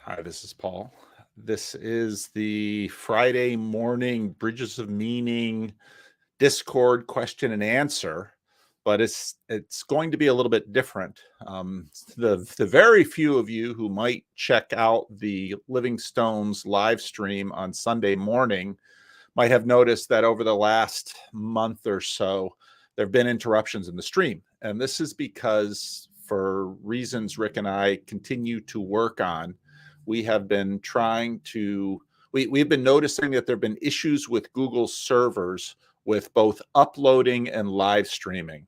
Hi, this is Paul. This is the Friday morning Bridges of Meaning Discord question and answer, but it's going to be a little bit different. The very few of you who might check out the Living Stones live stream on Sunday morning might have noticed that over the last month or so, there have been interruptions in the stream. And this is because, for reasons Rick and I continue to work on, we have been trying to, we've been noticing that there have been issues with Google's servers with both uploading and live streaming.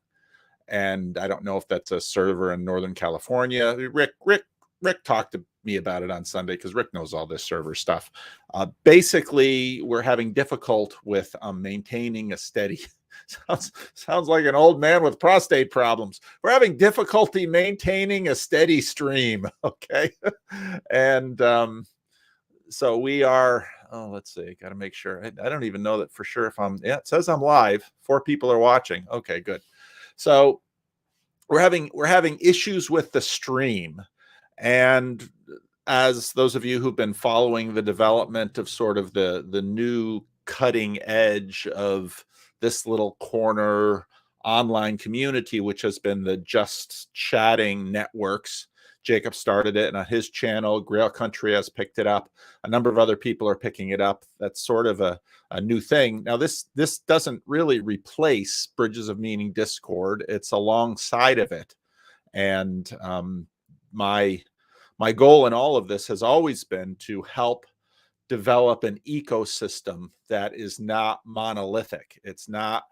And I don't know if that's a server in Northern California. Rick talked to me about it on Sunday because Rick knows all this server stuff. Basically, we're having difficulty with maintaining a steady. Sounds like an old man with prostate problems. We're having difficulty maintaining a steady stream. Okay, and so we are. Oh, let's see. Got to make sure. I don't even know that for sure if I'm. Yeah, it says I'm live. 4 people are watching. Okay, good. So we're having issues with the stream. And as those of you who've been following the development of sort of the new cutting edge of this little corner online community, which has been the Just Chatting networks. Jacob started it on his channel. Grail Country has picked it up. A number of other people are picking it up. That's sort of a new thing. Now, this doesn't really replace Bridges of Meaning Discord. It's alongside of it. And my goal in all of this has always been to help develop an ecosystem that is not monolithic. It's not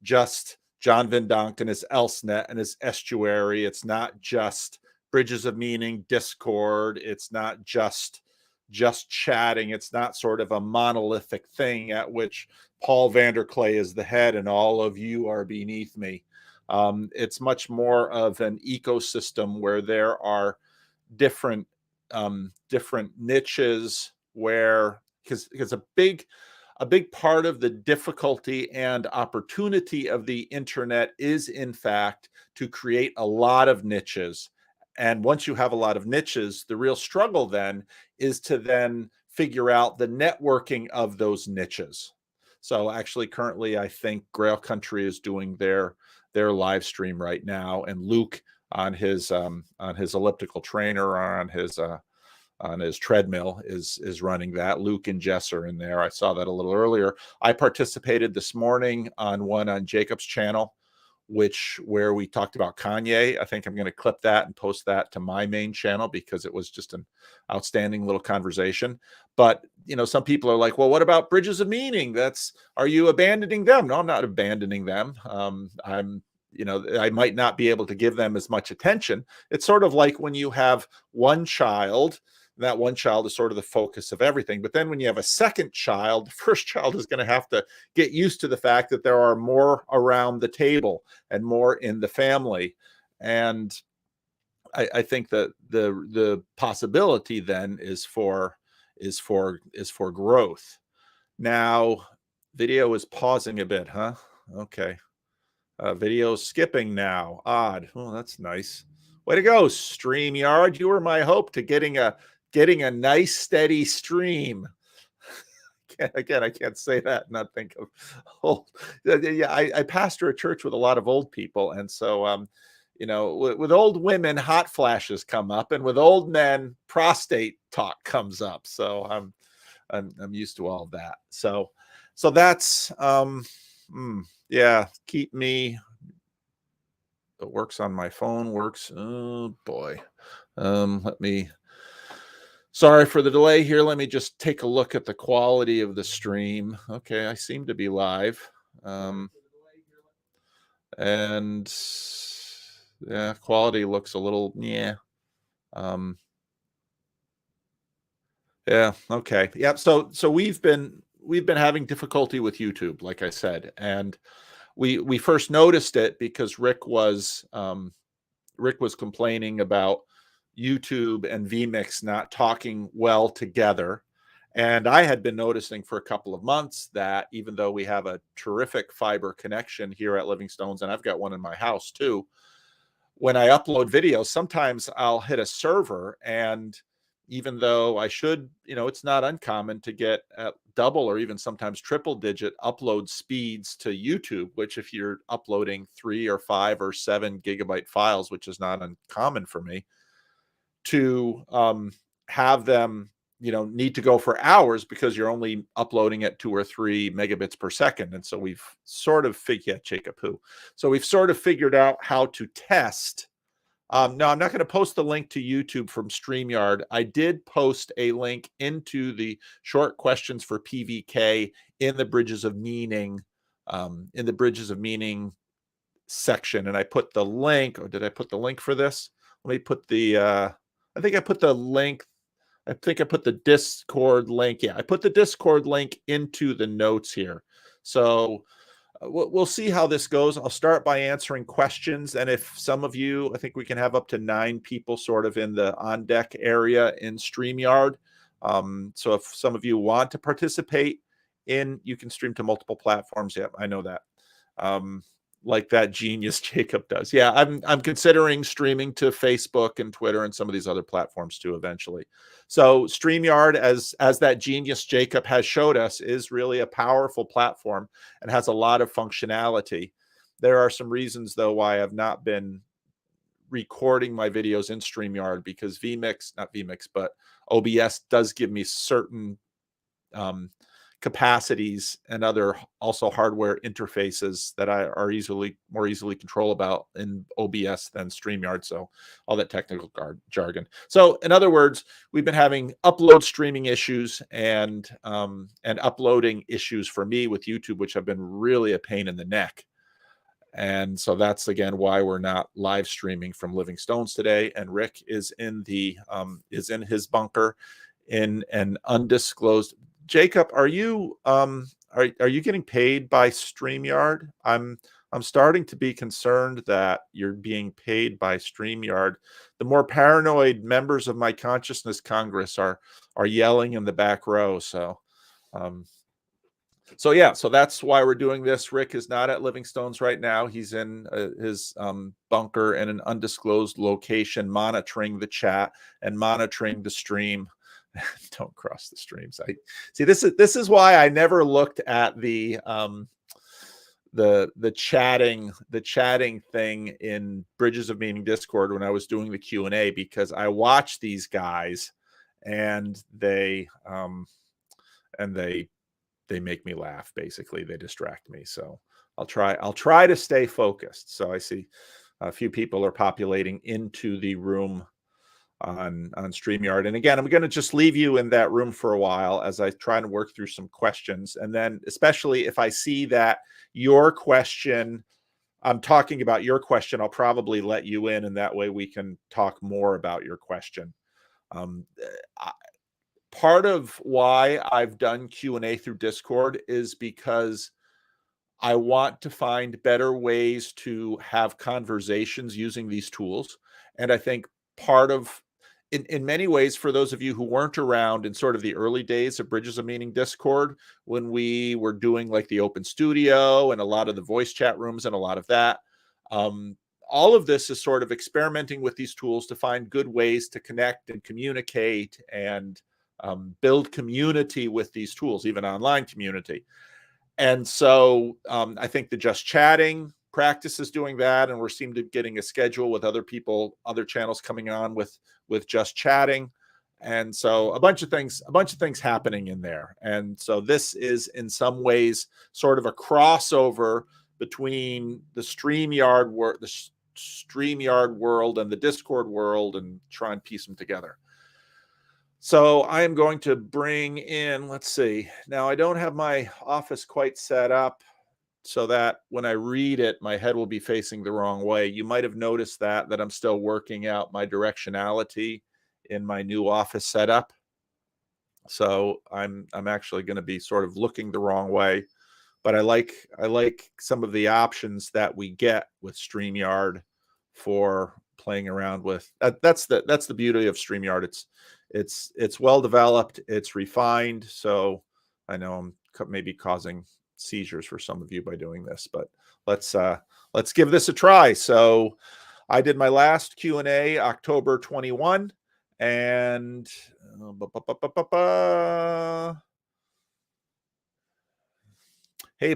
just John Van Donk and his ElseNet and his estuary. It's not just Bridges of Meaning Discord. It's not just chatting. It's not sort of a monolithic thing at which Paul Vanderklay is the head and all of you are beneath me. It's much more of an ecosystem where there are different niches, where because a big part of the difficulty and opportunity of the internet is, in fact, to create a lot of niches. And once you have a lot of niches, the real struggle then is to then figure out the networking of those niches. So actually, currently, I think Grail Country is doing their live stream right now, and Luke on his elliptical trainer or on his treadmill is running that. Luke and Jess are in there. I saw that a little earlier. I participated this morning on one on Jacob's channel, where we talked about Kanye. I think I'm going to clip that and post that to my main channel because it was just an outstanding little conversation. But some people are like, well, what about Bridges of Meaning? Are you abandoning them? No, I'm not abandoning them. I might not be able to give them as much attention. It's sort of like when you have one child, that one child is sort of the focus of everything. But then when you have a second child, the first child is going to have to get used to the fact that there are more around the table and more in the family. And I think that the possibility then is for growth. Now, video is pausing a bit, huh? Okay. Video skipping now. Odd. Oh, that's nice. Way to go, StreamYard. You were my hope to getting a nice steady stream. Again, I can't say that and not think of old. Yeah, I pastor a church with a lot of old people, and so with old women, hot flashes come up, and with old men, prostate talk comes up. So I'm used to all of that. So that's yeah, keep me. It works on my phone. Works. Oh boy. Sorry for the delay here. Let me just take a look at the quality of the stream. Okay, I seem to be live. And yeah, quality looks a little, yeah. Yeah, okay. Yeah, so we've been having difficulty with YouTube, like I said, and we first noticed it because Rick was complaining about YouTube and vMix not talking well together. And I had been noticing for a couple of months that even though we have a terrific fiber connection here at Living Stones, and I've got one in my house too, when I upload videos, sometimes I'll hit a server and even though I should, it's not uncommon to get at double or even sometimes triple digit upload speeds to YouTube, which if you're uploading 3 or 5 or 7 gigabyte files, which is not uncommon for me, to have them, need to go for hours because you're only uploading at 2 or 3 megabits per second. And so we've sort of we've sort of figured out how to test. No, I'm not going to post the link to YouTube from StreamYard. I did post a link into the short questions for PVK in the Bridges of Meaning, section. And I put the link, or did I put the link for this? Let me put I think I put the link. I think I put the Discord link. Yeah, I put the Discord link into the notes here. So we'll see how this goes. I'll start by answering questions. And if some of you, I think we can have up to 9 people sort of in the on deck area in StreamYard. So if some of you want to participate you can stream to multiple platforms. Yeah, I know that. Like that genius Jacob does. Yeah, I'm considering streaming to Facebook and Twitter and some of these other platforms too eventually. So StreamYard, as that genius Jacob has showed us, is really a powerful platform and has a lot of functionality. There are some reasons though why I've not been recording my videos in StreamYard, because but OBS does give me certain capacities and other also hardware interfaces that are more easily controllable in OBS than StreamYard. So all that technical jargon. So in other words, we've been having upload streaming issues and uploading issues for me with YouTube, which have been really a pain in the neck. And so that's again why we're not live streaming from Living Stones today. And Rick is in his bunker in an undisclosed. Jacob, are you getting paid by StreamYard? I'm starting to be concerned that you're being paid by StreamYard. The more paranoid members of my Consciousness Congress are yelling in the back row. So so that's why we're doing this. Rick is not at Living Stones right now. He's in his bunker in an undisclosed location, monitoring the chat and monitoring the stream. Don't cross the streams. I see. This is why I never looked at the chatting thing in Bridges of Meaning Discord when I was doing the Q&A, because I watch these guys and they make me laugh. Basically, they distract me. So I'll try to stay focused. So I see a few people are populating into the room on StreamYard. And again, I'm going to just leave you in that room for a while as I try to work through some questions. And then especially if I see that I'm talking about your question, I'll probably let you in, and that way we can talk more about your question. Part of why I've done Q&A through Discord is because I want to find better ways to have conversations using these tools. And I think part of, in many ways, for those of you who weren't around in sort of the early days of Bridges of Meaning Discord, when we were doing like the open studio and a lot of the voice chat rooms and a lot of that, all of this is sort of experimenting with these tools to find good ways to connect and communicate and build community with these tools, even online community. And so I think the Just Chatting practice is doing that, and we're seem to getting a schedule with other people, other channels coming on with Just Chatting. And so a bunch of things happening in there. And so this is in some ways sort of a crossover between the StreamYard world and the Discord world, and try and piece them together. So I am going to bring in, let's see. Now I don't have my office quite set up so that when I read it, my head will be facing the wrong way. You might have noticed that I'm still working out my directionality in my new office setup. So I'm actually going to be sort of looking the wrong way, but I like some of the options that we get with StreamYard for playing around with. That's the beauty of StreamYard. It's well developed, it's refined. So I know I'm maybe causing seizures for some of you by doing this, but let's give this a try. So I did my last Q&A October 21, And hey,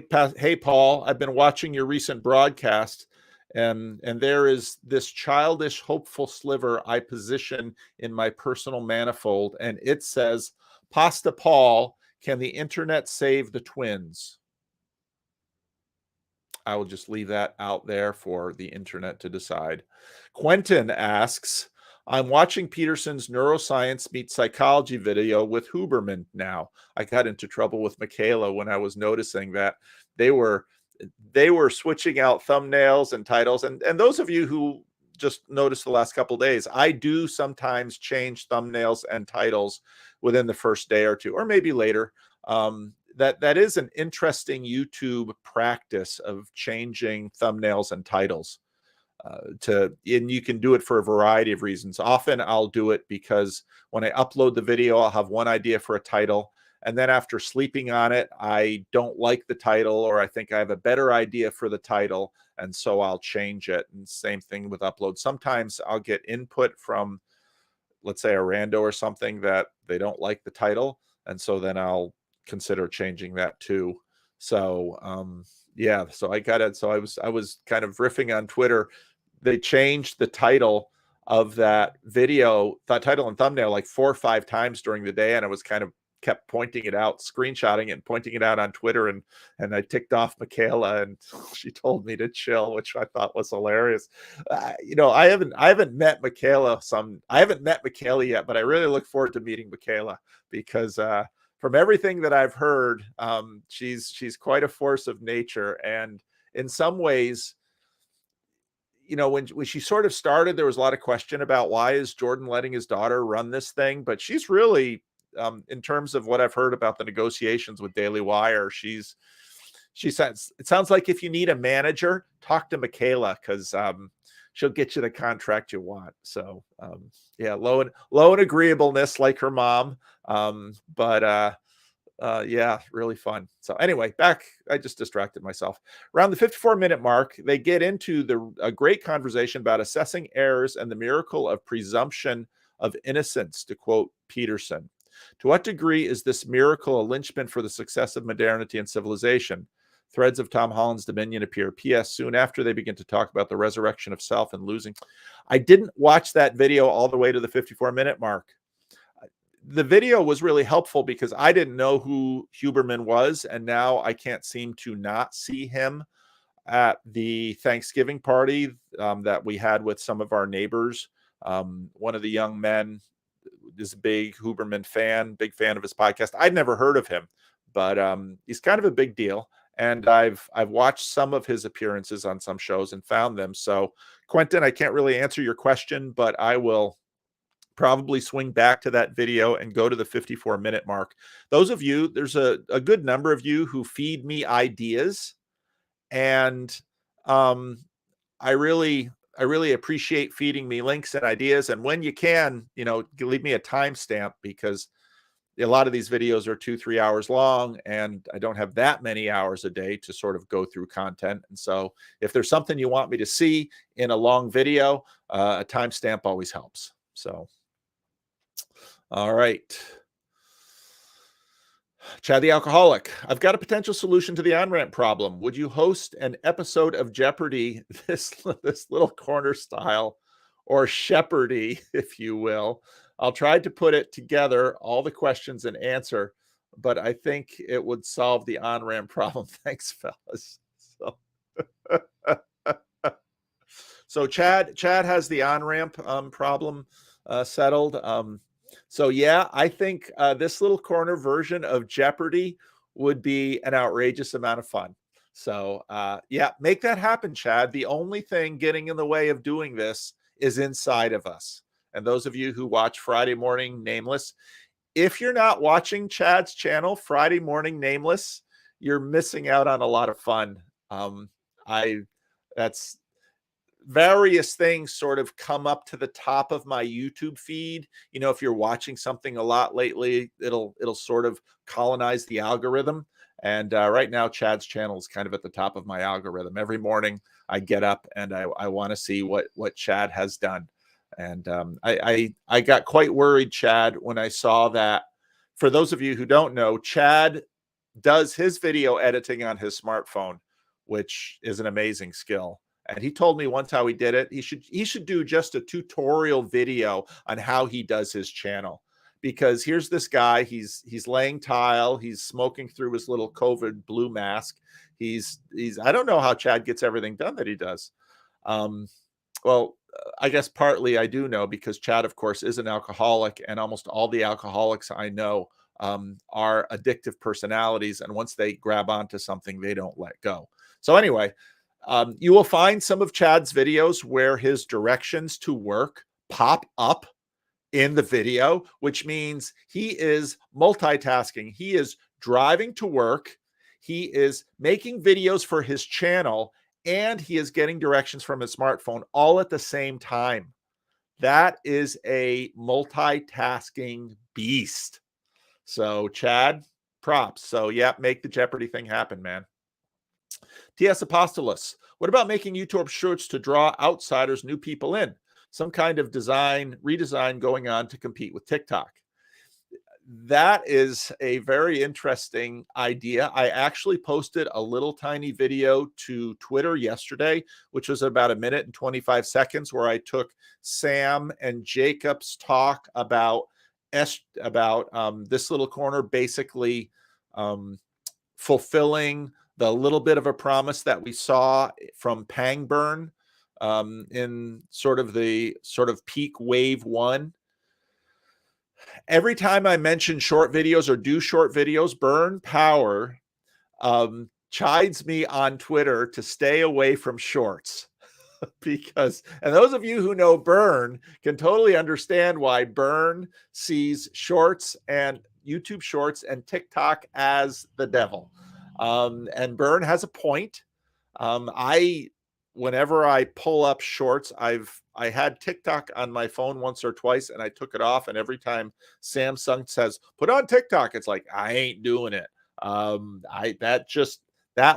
Paul, I've been watching your recent broadcast, and there is this childish, hopeful sliver I position in my personal manifold, and it says, Pasta Paul, can the internet save the twins? I will just leave that out there for the internet to decide. Quentin asks, I'm watching Peterson's neuroscience meets psychology video with Huberman now. I got into trouble with Michaela when I was noticing that they were switching out thumbnails and titles. And those of you who just noticed the last couple of days, I do sometimes change thumbnails and titles within the first day or two, or maybe later. That is an interesting YouTube practice of changing thumbnails and titles. And you can do it for a variety of reasons. Often I'll do it because when I upload the video, I'll have one idea for a title, and then after sleeping on it, I don't like the title, or I think I have a better idea for the title, and so I'll change it. And same thing with upload. Sometimes I'll get input from, let's say, a rando or something that they don't like the title, and so then I'll consider changing that too. So yeah, so I got it. So I was kind of riffing on Twitter. They changed the title of that video, the title and thumbnail, like 4 or 5 times during the day, and I was kind of kept pointing it out, screenshotting it and pointing it out on Twitter, and I ticked off Michaela, and she told me to chill, which I thought was hilarious. I haven't met Michaela. I haven't met Michaela yet, but I really look forward to meeting Michaela because from everything that I've heard, she's quite a force of nature, and in some ways, when she sort of started, there was a lot of question about why is Jordan letting his daughter run this thing, but she's really, in terms of what I've heard about the negotiations with Daily Wire, she says it sounds like if you need a manager, talk to Michaela, because she'll get you the contract you want. So yeah, low and agreeableness like her mom, but yeah, really fun. So anyway, I just distracted myself. Around the 54-minute mark, they get into a great conversation about assessing errors and the miracle of presumption of innocence, to quote Peterson. To what degree is this miracle a linchpin for the success of modernity and civilization? Threads of Tom Holland's Dominion appear. P.S. Soon after, they begin to talk about the resurrection of self and losing. I didn't watch that video all the way to the 54-minute mark. The video was really helpful because I didn't know who Huberman was, and now I can't seem to not see him at the Thanksgiving party that we had with some of our neighbors. One of the young men is a big Huberman fan, big fan of his podcast. I'd never heard of him, but he's kind of a big deal. And I've watched some of his appearances on some shows and found them. So, Quentin, I can't really answer your question, but I will probably swing back to that video and go to the 54-minute mark. Those of you, there's a good number of you who feed me ideas, and I really appreciate feeding me links and ideas. And when you can, leave me a timestamp, because a lot of these videos are 2-3 hours long, and I don't have that many hours a day to sort of go through content. And so if there's something you want me to see in a long video, a timestamp always helps. So, all right. Chad the Alcoholic, I've got a potential solution to the on-ramp problem. Would you host an episode of Jeopardy, this little corner style, or Shepherdy, if you will? I'll try to put it together, all the questions and answer, but I think it would solve the on-ramp problem. Thanks, fellas. So Chad has the on-ramp problem settled. So yeah, I think this little corner version of Jeopardy would be an outrageous amount of fun. So yeah, make that happen, Chad. The only thing getting in the way of doing this is inside of us. And those of you who watch Friday Morning Nameless, if you're not watching Chad's channel, Friday Morning Nameless, you're missing out on a lot of fun. That's various things sort of come up to the top of my YouTube feed. If you're watching something a lot lately, it'll sort of colonize the algorithm. And right now, Chad's channel is kind of at the top of my algorithm. Every morning I get up and I want to see what Chad has done. And I got quite worried, Chad, when I saw that. For those of you who don't know, Chad does his video editing on his smartphone, which is an amazing skill. And he told me once how he did it. He should do just a tutorial video on how he does his channel. Because here's this guy, he's laying tile, he's smoking through his little COVID blue mask. He's I don't know how Chad gets everything done that he does. Well, I guess partly I do know, because Chad, of course, is an alcoholic, and almost all the alcoholics I know are addictive personalities, and once they grab onto something, they don't let go. So anyway, you will find some of Chad's videos where his directions to work pop up in the video, which means he is multitasking. He is driving to work, he is making videos for his channel, and he is getting directions from his smartphone all at the same time. That is a multitasking beast. So Chad, props. So yeah, make the Jeopardy thing happen, man. TS Apostolus, what about making YouTube shorts to draw outsiders, new people in? Some kind of redesign going on to compete with TikTok. That is a very interesting idea. I actually posted a little tiny video to Twitter yesterday, which was about 1 minute and 25 seconds, where I took Sam and Jacob's talk about this little corner, basically fulfilling the little bit of a promise that we saw from Pangburn in sort of peak wave 1. Every time I mention short videos or do short videos, Burn Power chides me on Twitter to stay away from shorts. Because, and those of you who know Burn can totally understand why Burn sees shorts and YouTube shorts and TikTok as the devil. And Burn has a point. Whenever I pull up shorts, I had TikTok on my phone once or twice, and I took it off. And every time Samsung says, put on TikTok, it's like, I ain't doing it. That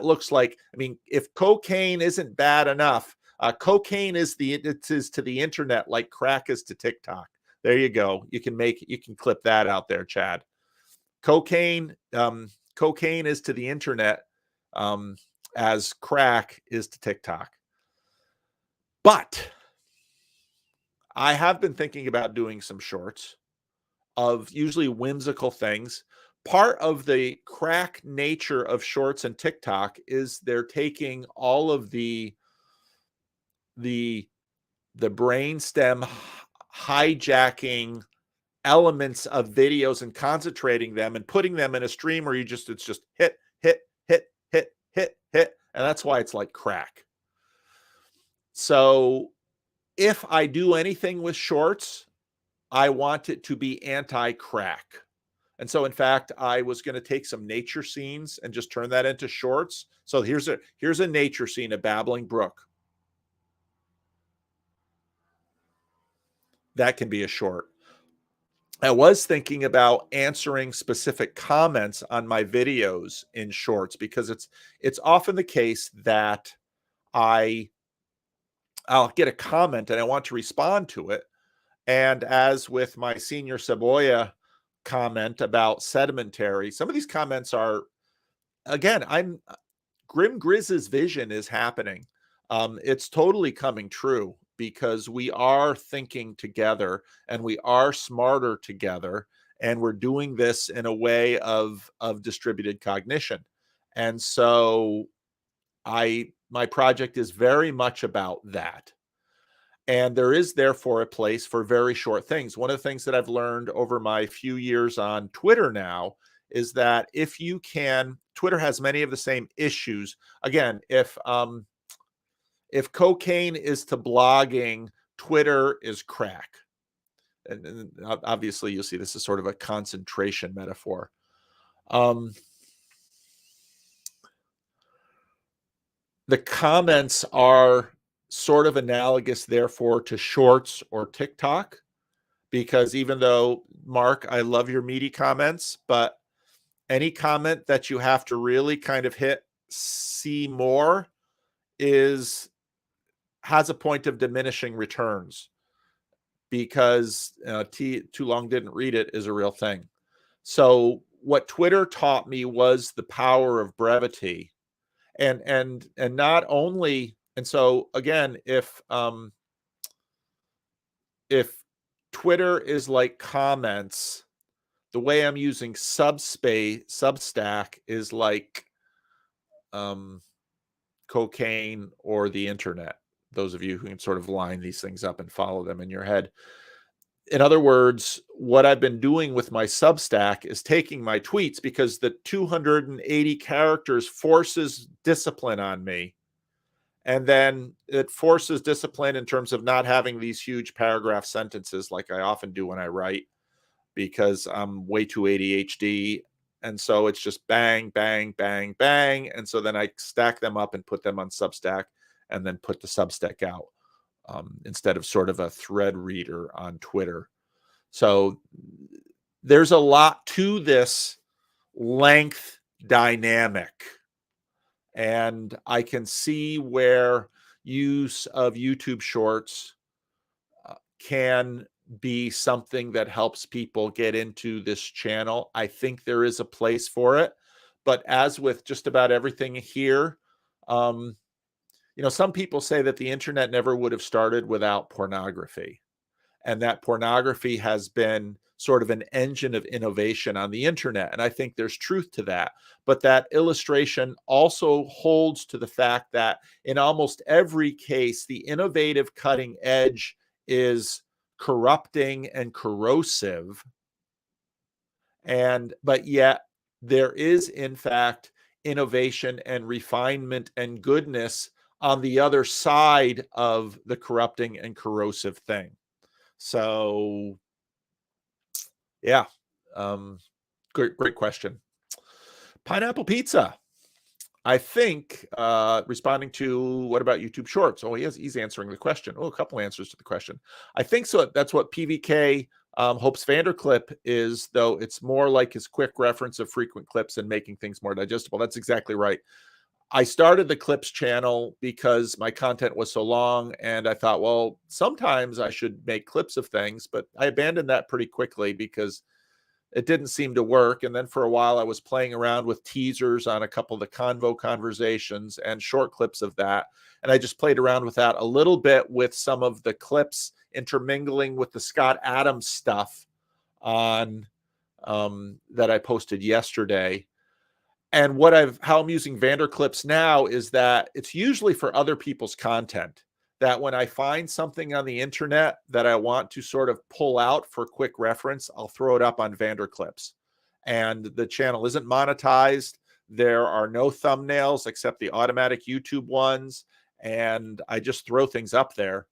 looks like, I mean, if cocaine isn't bad enough, cocaine is to the internet like crack is to TikTok. There you go. You can clip that out there, Chad. Cocaine is to the internet as crack is to TikTok. But I have been thinking about doing some shorts of usually whimsical things. Part of the crack nature of shorts and TikTok is they're taking all of the brainstem hijacking elements of videos and concentrating them and putting them in a stream where it's just hit, and that's why it's like crack. So if I do anything with shorts, I want it to be anti-crack. And so, in fact, I was going to take some nature scenes and just turn that into shorts. So here's a nature scene, a babbling brook. That can be a short. I was thinking about answering specific comments on my videos in shorts, because it's often the case that I'll get a comment and I want to respond to it. And as with my Senior Cebolla comment about sedimentary, some of these comments are, again, Grim Grizz's vision is happening. It's totally coming true, because we are thinking together and we are smarter together, and we're doing this in a way of distributed cognition. And so my project is very much about that. And there is therefore a place for very short things. One of the things that I've learned over my few years on Twitter now is that Twitter has many of the same issues. Again, if cocaine is to blogging, Twitter is crack. And obviously you'll see this is sort of a concentration metaphor. The comments are sort of analogous, therefore, to shorts or TikTok, because even though, Mark, I love your meaty comments, but any comment that you have to really kind of hit see more has a point of diminishing returns. because too long didn't read it is a real thing. So what Twitter taught me was the power of brevity, and not only. And so again, if Twitter is like comments, the way I'm using Substack is like cocaine or the internet. Those of you who can sort of line these things up and follow them in your head. In other words, what I've been doing with my Substack is taking my tweets, because the 280 characters forces discipline on me. And then it forces discipline in terms of not having these huge paragraph sentences like I often do when I write, because I'm way too ADHD. And so it's just bang, bang, bang, bang. And so then I stack them up and put them on Substack, and then put the Substack out instead of sort of a thread reader on Twitter. So there's a lot to this length dynamic. And I can see where use of YouTube Shorts can be something that helps people get into this channel. I think there is a place for it. But as with just about everything here, some people say that the internet never would have started without pornography, and that pornography has been sort of an engine of innovation on the internet. And I think there's truth to that. But that illustration also holds to the fact that in almost every case, the innovative cutting edge is corrupting and corrosive. But yet there is, in fact, innovation and refinement and goodness on the other side of the corrupting and corrosive thing. So yeah, great question. Pineapple Pizza, I think, responding to what about YouTube Shorts? Oh, he's answering the question. Oh, a couple answers to the question. I think so. That's what PVK hopes Vanderclip is, though it's more like his quick reference of frequent clips and making things more digestible. That's exactly right. I started the clips channel because my content was so long, and I thought, well, sometimes I should make clips of things, but I abandoned that pretty quickly because it didn't seem to work. And then for a while I was playing around with teasers on a couple of the convo conversations and short clips of that. And I just played around with that a little bit with some of the clips intermingling with the Scott Adams stuff on that I posted yesterday. And how I'm using Vanderclips now is that it's usually for other people's content, that when I find something on the internet that I want to sort of pull out for quick reference, I'll throw it up on Vanderclips. And the channel isn't monetized. There are no thumbnails except the automatic YouTube ones. And I just throw things up there.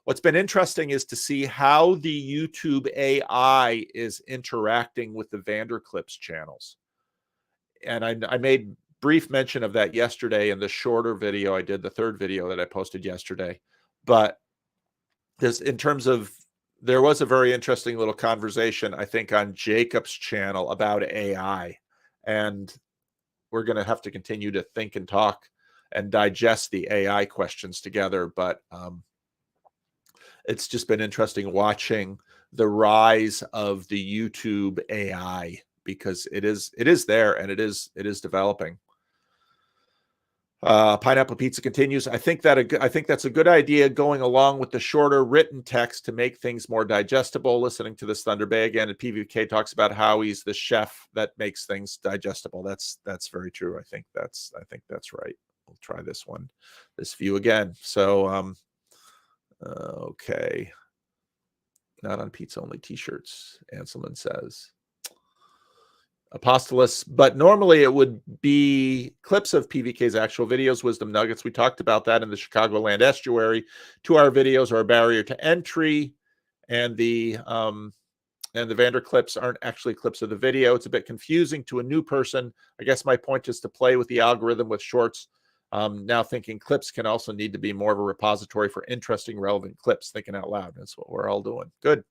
What's been interesting is to see how the YouTube AI is interacting with the Vanderclips channels. And I made brief mention of that yesterday in the shorter video I did, the third video that I posted yesterday. But there was a very interesting little conversation, I think, on Jacob's channel about AI. And we're going to have to continue to think and talk and digest the AI questions together. But it's just been interesting watching the rise of the YouTube AI, because it is there, and it is developing. Pineapple Pizza continues. I think that's a good idea, going along with the shorter written text to make things more digestible. Listening to this Thunder Bay again, and PVK talks about how he's the chef that makes things digestible. That's very true. I think that's right. We'll try this view again. So okay. Not on pizza, only t-shirts, Anselman says. Apostolus, but normally it would be clips of PVK's actual videos, wisdom nuggets. We talked about that in the Chicagoland estuary. 2-hour videos are a barrier to entry, and the Vanderclips aren't actually clips of the video. It's a bit confusing to a new person. I guess my point is to play with the algorithm with shorts. Now thinking clips can also need to be more of a repository for interesting, relevant clips. Thinking out loud. That's what we're all doing. Good.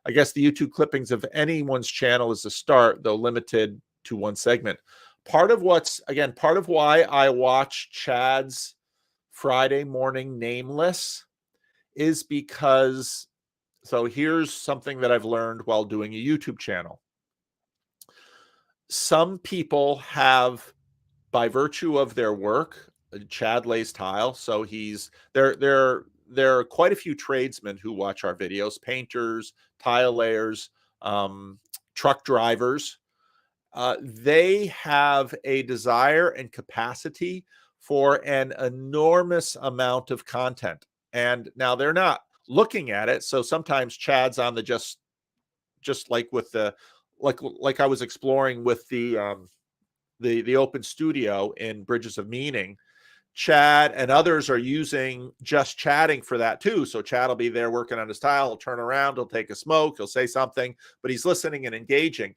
I guess the YouTube clippings of anyone's channel is a start, though limited to one segment. Part of why I watch Chad's Friday morning nameless is because So here's something that I've learned while doing a YouTube channel. Some people have, by virtue of their work, Chad lays tile. So there are quite a few tradesmen who watch our videos, painters, tile layers, truck drivers. They have a desire and capacity for an enormous amount of content. And now they're not looking at it. So sometimes Chad's on the just like with the like I was exploring with the open studio in Bridges of Meaning. Chad and others are using just chatting for that too. So Chad will be there working on his tile, he'll turn around, he'll take a smoke, he'll say something, but he's listening and engaging.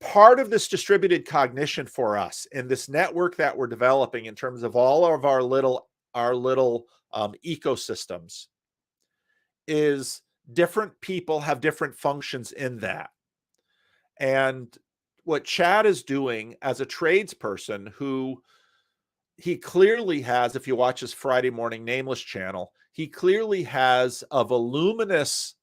Part of this distributed cognition for us in this network that we're developing in terms of all of our little ecosystems is different people have different functions in that. And what Chad is doing as a tradesperson, who he clearly has, if you watch his Friday Morning Nameless channel, he clearly has a voluminous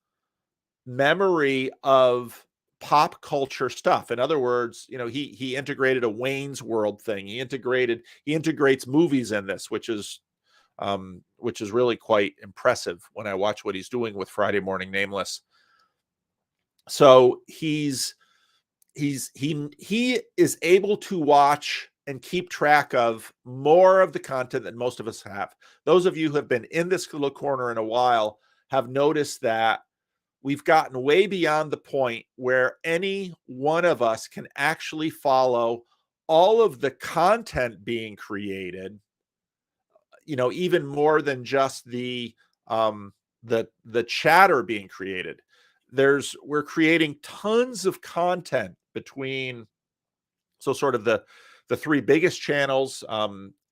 memory of pop culture stuff. In other words, he integrated a Wayne's World thing. He integrates movies in this, which is really quite impressive when I watch what he's doing with Friday Morning Nameless. So he is able to watch and keep track of more of the content than most of us have. Those of you who have been in this little corner in a while have noticed that we've gotten way beyond the point where any one of us can actually follow all of the content being created, even more than just the chatter being created. We're creating tons of content between, so sort of the three biggest channels,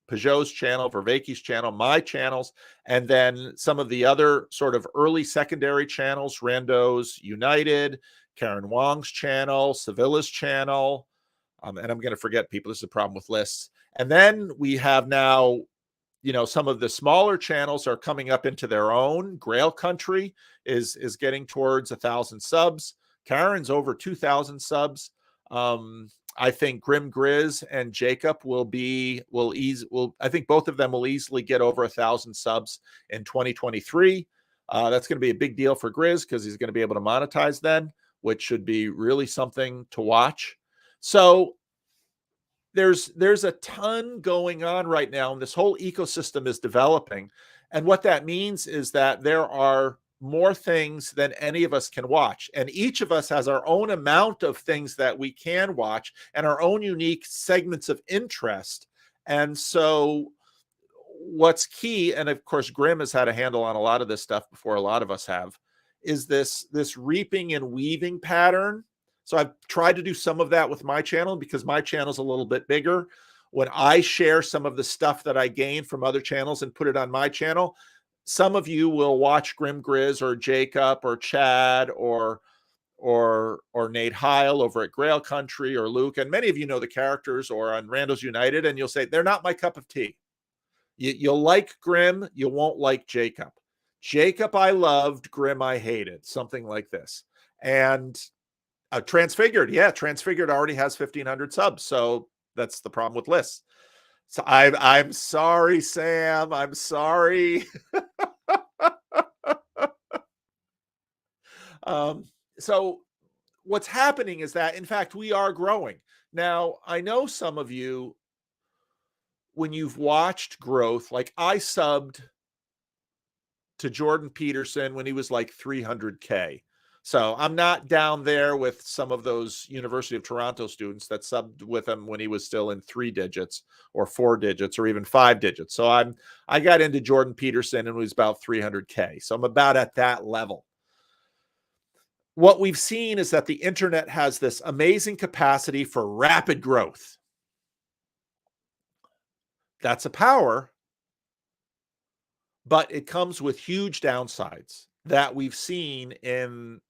Peugeot's channel, Vervaeke's channel, my channels, and then some of the other sort of early secondary channels, Rando's United, Karen Wong's channel, Sevilla's channel, and I'm going to forget people. This is a problem with lists. And then we have now, some of the smaller channels are coming up into their own. Grail Country is getting towards 1,000 subs. Karen's over 2,000 subs. I think Grim Grizz and Jacob I think both of them will easily get over 1,000 subs in 2023. That's going to be a big deal for Grizz because he's going to be able to monetize then, which should be really something to watch. So there's a ton going on right now, and this whole ecosystem is developing. And what that means is that there are more things than any of us can watch. And each of us has our own amount of things that we can watch and our own unique segments of interest. And so what's key, and of course, Grim has had a handle on a lot of this stuff before a lot of us have, is this reaping and weaving pattern. So I've tried to do some of that with my channel because my channel is a little bit bigger. When I share some of the stuff that I gain from other channels and put it on my channel, some of you will watch Grim Grizz or Jacob or Chad or Nate Heil over at Grail Country or Luke. And many of you know the characters, or on Rando's United, and you'll say, they're not my cup of tea. You'll like Grim, you won't like Jacob. Jacob I loved, Grim I hated, something like this. And Transfigured already has 1,500 subs. So that's the problem with lists. So I'm sorry, Sam. I'm sorry. So what's happening is that, in fact, we are growing. Now, I know some of you, when you've watched growth, like I subbed to Jordan Peterson when he was like 300K. So I'm not down there with some of those University of Toronto students that subbed with him when he was still in 3 digits or 4 digits or even 5 digits. So I got into Jordan Peterson and was about 300K. So I'm about at that level. What we've seen is that the internet has this amazing capacity for rapid growth. That's a power, but it comes with huge downsides that we've seen in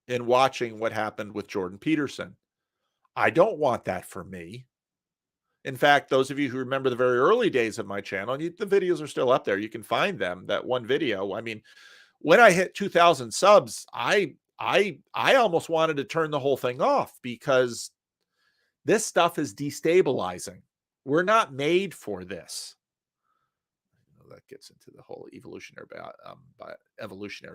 watching what happened with Jordan Peterson. I don't want that for me. In fact, those of you who remember the very early days of my channel, the videos are still up there. You can find them, that one video. I mean, when I hit 2,000 subs, I almost wanted to turn the whole thing off because this stuff is destabilizing. We're not made for this. That gets into the whole evolutionary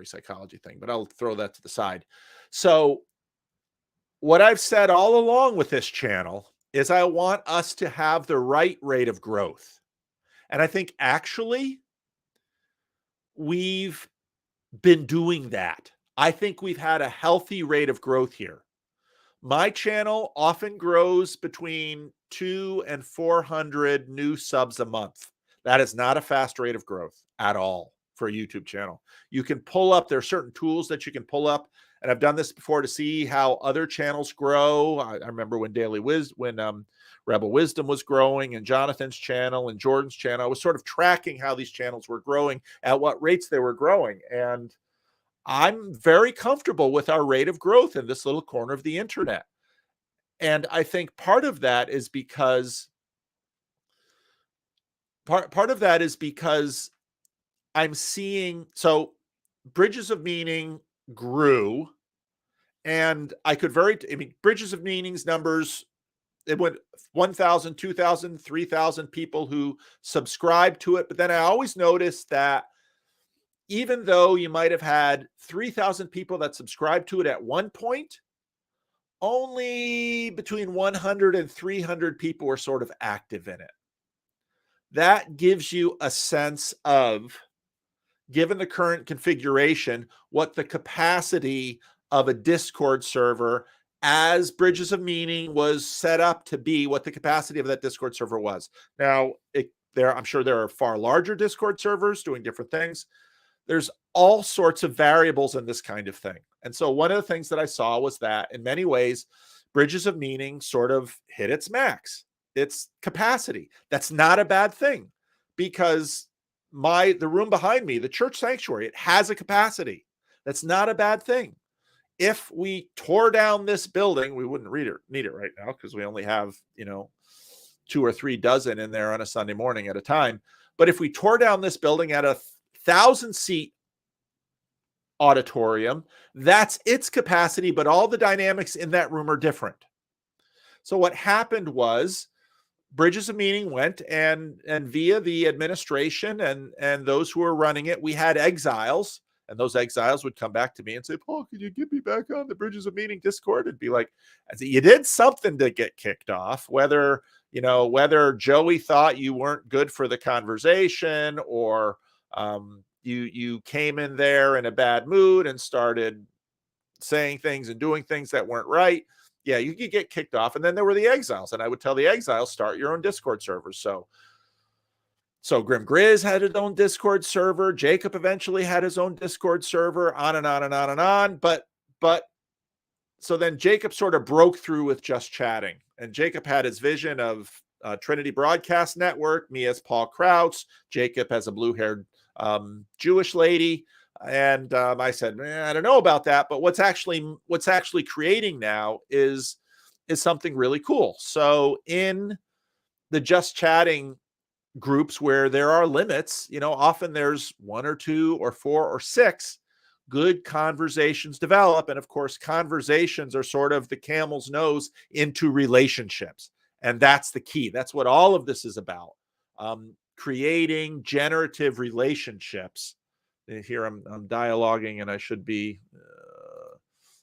psychology thing, but I'll throw that to the side. So what I've said all along with this channel is I want us to have the right rate of growth. And I think actually we've been doing that. I think we've had a healthy rate of growth here. My channel often grows between 200 and 400 new subs a month. That is not a fast rate of growth at all for a YouTube channel. You can pull up, there are certain tools that you can pull up, and I've done this before to see how other channels grow. I remember when Rebel Wisdom was growing, and Jonathan's channel and Jordan's channel. I was sort of tracking how these channels were growing, at what rates they were growing, and I'm very comfortable with our rate of growth in this little corner of the internet. And I think part of that is because I'm seeing, so Bridges of Meaning grew, and Bridges of Meaning's numbers, it went 1,000, 2,000, 3,000 people who subscribed to it. But then I always noticed that even though you might have had 3,000 people that subscribed to it at one point, only between 100 and 300 people were sort of active in it. That gives you a sense of, given the current configuration, what the capacity of a Discord server as Bridges of Meaning was set up to be, what the capacity of that Discord server was. Now, I'm sure there are far larger Discord servers doing different things. There's all sorts of variables in this kind of thing. And so one of the things that I saw was that in many ways, Bridges of Meaning sort of hit its max, its capacity. That's not a bad thing, because the room behind me, the church sanctuary, it has a capacity. That's not a bad thing. If we tore down this building, we wouldn't need it right now because we only have, 2 or 3 dozen in there on a Sunday morning at a time. But if we tore down this building at a 1,000-seat auditorium, that's its capacity, but all the dynamics in that room are different. So what happened was Bridges of Meaning went and via the administration and those who were running it, we had exiles, and those exiles would come back to me and say, "Paul, could you get me back on the Bridges of Meaning Discord?" And be like, you did something to get kicked off, whether Joey thought you weren't good for the conversation, or you came in there in a bad mood and started saying things and doing things that weren't right. Yeah, you could get kicked off. And then there were the exiles, and I would tell the exiles, start your own Discord server. So Grim Grizz had his own Discord server. Jacob eventually had his own Discord server, on and on and on and on. But so then Jacob sort of broke through with just chatting, and Jacob had his vision of Trinity Broadcast Network, me as Paul Krauts, Jacob as a blue-haired Jewish lady. And I said, I don't know about that, but what's actually creating now is something really cool. So in the just chatting groups where there are limits, often there's 1 or 2 or 4 or 6 good conversations develop. And of course, conversations are sort of the camel's nose into relationships. And that's the key. That's what all of this is about. Creating generative relationships. Here I'm dialoguing, and I should be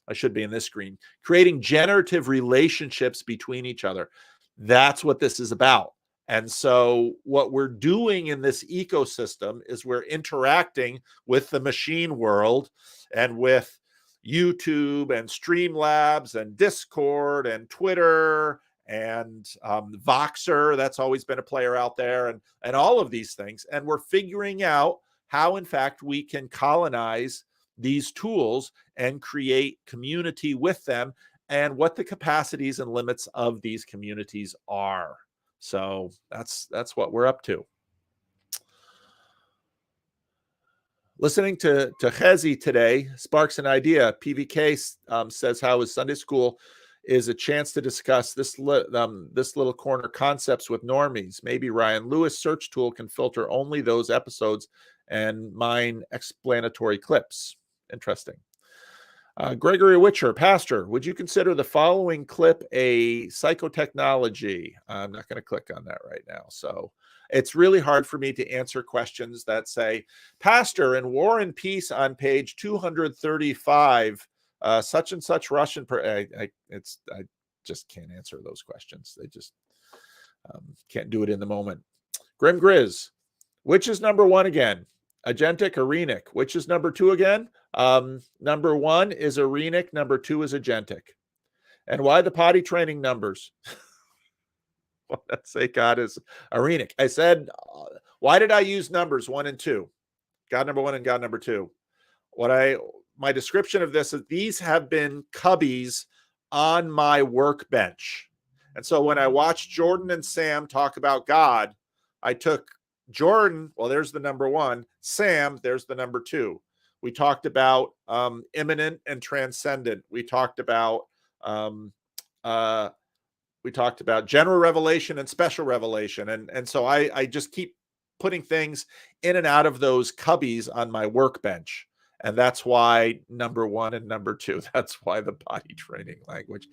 in this screen. Creating generative relationships between each other. That's what this is about. And so what we're doing in this ecosystem is we're interacting with the machine world and with YouTube and Streamlabs and Discord and Twitter and Voxer. That's always been a player out there, and all of these things. And we're figuring out how, in fact, we can colonize these tools and create community with them, and what the capacities and limits of these communities are. So that's what we're up to. Listening to Chezi today sparks an idea. PVK says how his Sunday school is a chance to discuss this little corner concepts with normies. Maybe Ryan Lewis search tool can filter only those episodes and mine explanatory clips. Interesting. Gregory Witcher, Pastor, would you consider the following clip a psychotechnology? I'm not going to click on that right now. So it's really hard for me to answer questions that say, Pastor, in War and Peace on page 235, such and such Russian. I just can't answer those questions. They just can't do it in the moment. Grim Grizz, which is number one again? Agentic or Renic? Which is number two again? Number one is Renic. Number two is Agentic. And why the potty training numbers? Well, let's say God is Renic. I said, why did I use numbers 1 and 2? God number 1 and God number 2. My description of this is these have been cubbies on my workbench. And so when I watched Jordan and Sam talk about God, I took Jordan, well, there's the number 1. Sam, there's the number 2. We talked about immanent and transcendent. We talked about general revelation and special revelation. And so I just keep putting things in and out of those cubbies on my workbench. And that's why number 1 and number 2. That's why the potty training language.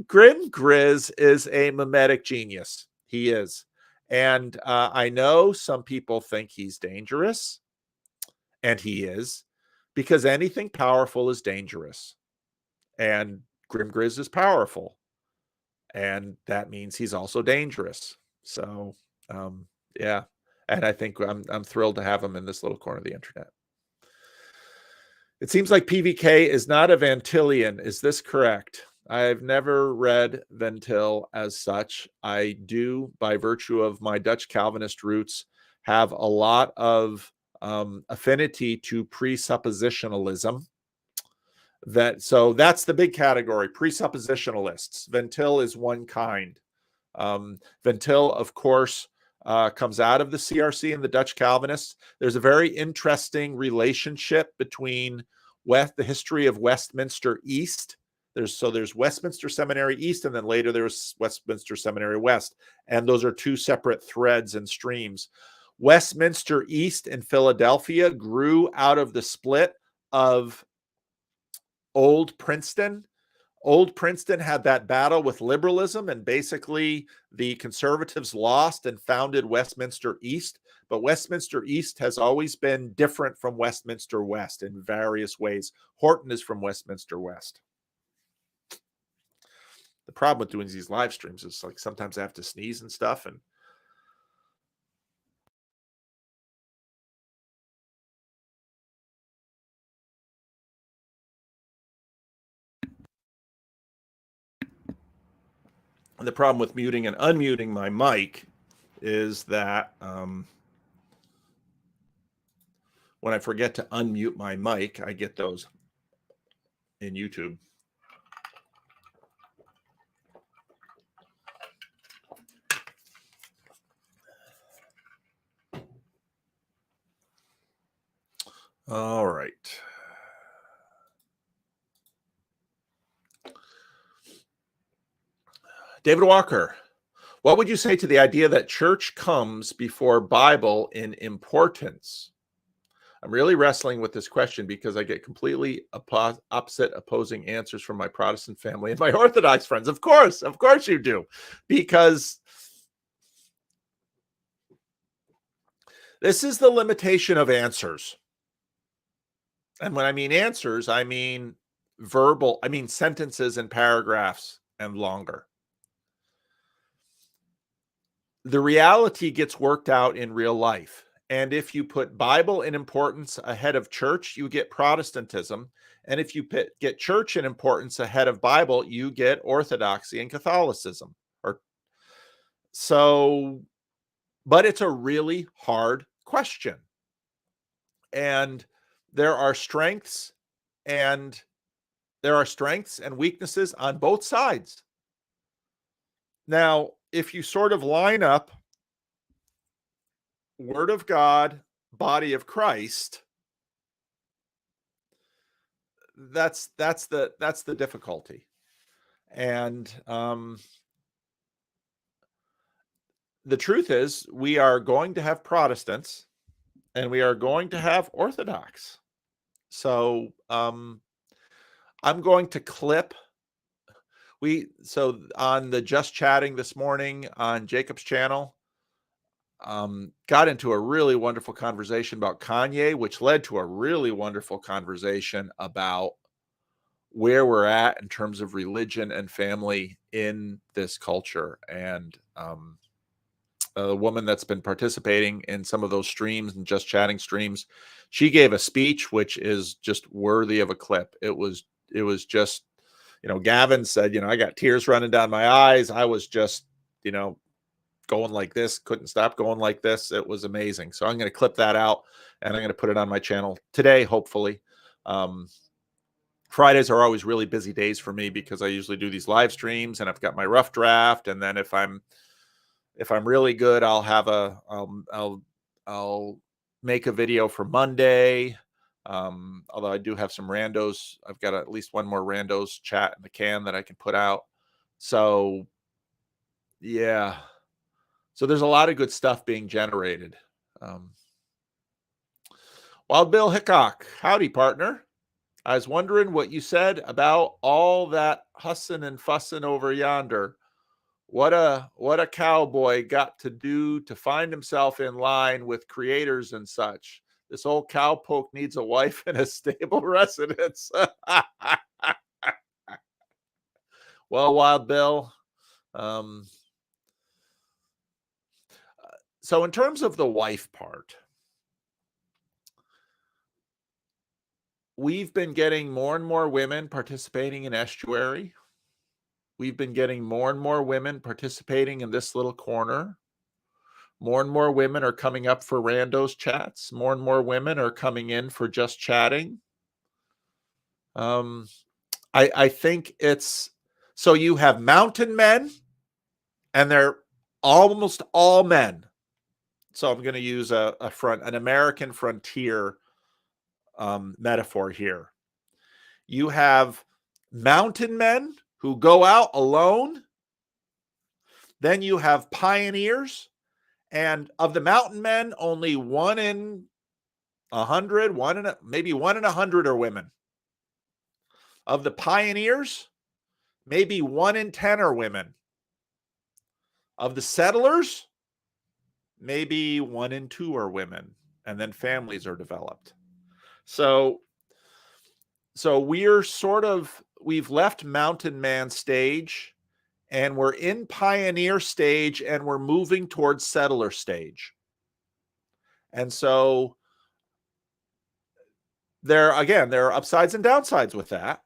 Grim Grizz is a mimetic genius. He is. And I know some people think he's dangerous. And he is. Because anything powerful is dangerous. And Grim Grizz is powerful. And that means he's also dangerous. So, yeah. And I think I'm thrilled to have him in this little corner of the internet. It seems like PVK is not a Vantillian. Is this correct? I've never read Ventil as such. I do, by virtue of my Dutch Calvinist roots, have a lot of affinity to presuppositionalism. So that's the big category, presuppositionalists. Ventil is one kind. Ventil, of course, comes out of the CRC and the Dutch Calvinists. There's a very interesting relationship between the history of Westminster East. There's Westminster Seminary East, and then later there's Westminster Seminary West. And those are two separate threads and streams. Westminster East in Philadelphia grew out of the split of Old Princeton. Old Princeton had that battle with liberalism, and basically the conservatives lost and founded Westminster East. But Westminster East has always been different from Westminster West in various ways. Horton is from Westminster West. The problem with doing these live streams is like sometimes I have to sneeze and stuff, and the problem with muting and unmuting my mic is that when I forget to unmute my mic, I get those in YouTube. All right. David Walker, what would you say to the idea that church comes before Bible in importance? I'm really wrestling with this question because I get completely opposite opposing answers from my Protestant family and my Orthodox friends. Of course you do. Because this is the limitation of answers. And when I mean answers, I mean verbal, I mean sentences and paragraphs and longer. The reality gets worked out in real life. And if you put Bible in importance ahead of church, you get Protestantism. And if you get church in importance ahead of Bible, you get Orthodoxy and Catholicism. But it's a really hard question. And there are strengths and weaknesses on both sides. Now, if you sort of line up Word of God, body of Christ, that's the difficulty. And the truth is, we are going to have Protestants and we are going to have Orthodox. So I'm going to clip. So on the Just Chatting this morning on Jacob's channel, got into a really wonderful conversation about Kanye, which led to a really wonderful conversation about where we're at in terms of religion and family in this culture. And a woman that's been participating in some of those streams and Just Chatting streams, she gave a speech which is just worthy of a clip. It was just, Gavin said, I got tears running down my eyes. I was just, going like this, couldn't stop going like this. It was amazing. So I'm going to clip that out and I'm going to put it on my channel today, hopefully. Fridays are always really busy days for me because I usually do these live streams and I've got my rough draft. And then if I'm really good, I'll make a video for Monday. Although I do have some randos. I've got at least one more randos chat in the can that I can put out. So yeah. So there's a lot of good stuff being generated. Wild Bill Hickok, howdy, partner. I was wondering what you said about all that hussing and fussing over yonder. What a cowboy got to do to find himself in line with creators and such. This old cowpoke needs a wife and a stable residence. Well, Wild Bill, so in terms of the wife part, we've been getting more and more women participating in Estuary. We've been getting more and more women participating in this little corner. More and more women are coming up for randos chats. More and more women are coming in for Just Chatting. I think it's, so you have mountain men and they're almost all men. So I'm going to use an American frontier metaphor here. You have mountain men who go out alone. Then you have pioneers, and of the mountain men, only 1 in 100, maybe 1 in 100 are women. Of the pioneers, maybe 1 in 10 are women. Of the settlers, maybe 1 in 2 are women, and then families are developed. So we've left mountain man stage and we're in pioneer stage and we're moving towards settler stage. And so there are upsides and downsides with that.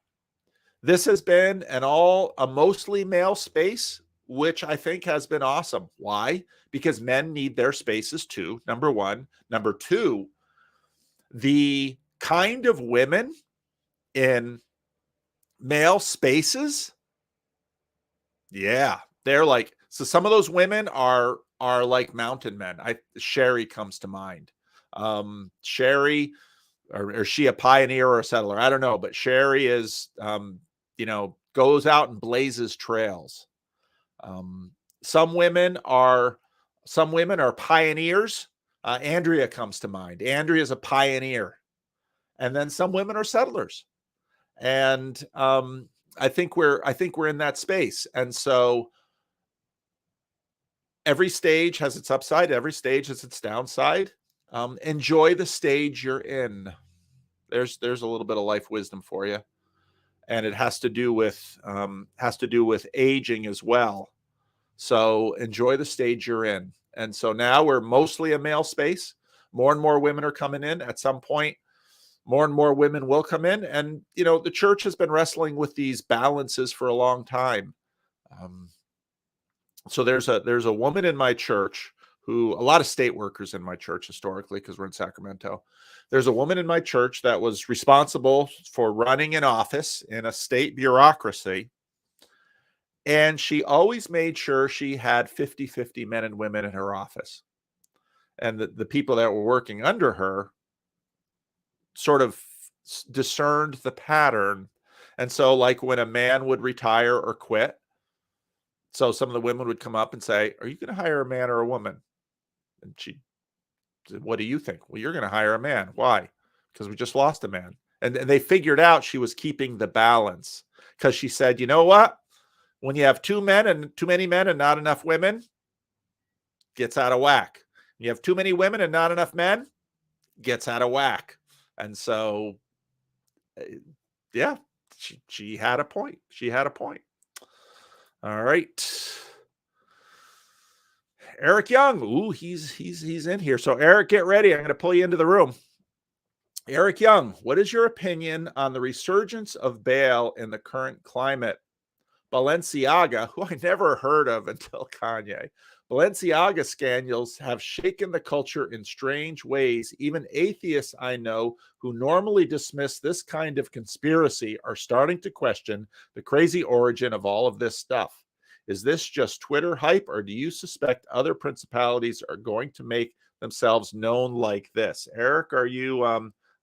This has been a mostly male space, which I think has been awesome. Why? Because men need their spaces too, number one. Number two, the kind of women in male spaces, yeah, they're like, so some of those women are like mountain men. Sherry comes to mind. Sherry, or is she a pioneer or a settler? I don't know, but Sherry is, goes out and blazes trails. Some women are pioneers. Andrea comes to mind. Andrea is a pioneer. And then some women are settlers. And I think we're in that space. And so every stage has its upside, every stage has its downside. Enjoy the stage you're in. There's a little bit of life wisdom for you. And it has to do with aging as well. So enjoy the stage you're in. And so now we're mostly a male space. More and more women are coming in. At some point, more and more women will come in. And, the church has been wrestling with these balances for a long time. So there's a woman in my church who, a lot of state workers in my church historically, because we're in Sacramento. There's a woman in my church that was responsible for running an office in a state bureaucracy. And she always made sure she had 50-50 men and women in her office. And the people that were working under her sort of discerned the pattern. And so like when a man would retire or quit, so some of the women would come up and say, "Are you going to hire a man or a woman?" And she'd What do you think? Well, you're going to hire a man. Why? Because we just lost a man. And they figured out she was keeping the balance, because she said, you know what? When you have too many men and not enough women, gets out of whack. You have too many women and not enough men, gets out of whack. And so, yeah, she had a point. She had a point. All right. Eric Young. Ooh, he's in here. So Eric, get ready. I'm going to pull you into the room. Eric Young, what is your opinion on the resurgence of Baal in the current climate? Balenciaga, who I never heard of until Kanye. Balenciaga scandals have shaken the culture in strange ways. Even atheists I know who normally dismiss this kind of conspiracy are starting to question the crazy origin of all of this stuff. Is this just Twitter hype, or do you suspect other principalities are going to make themselves known like this? Eric, are you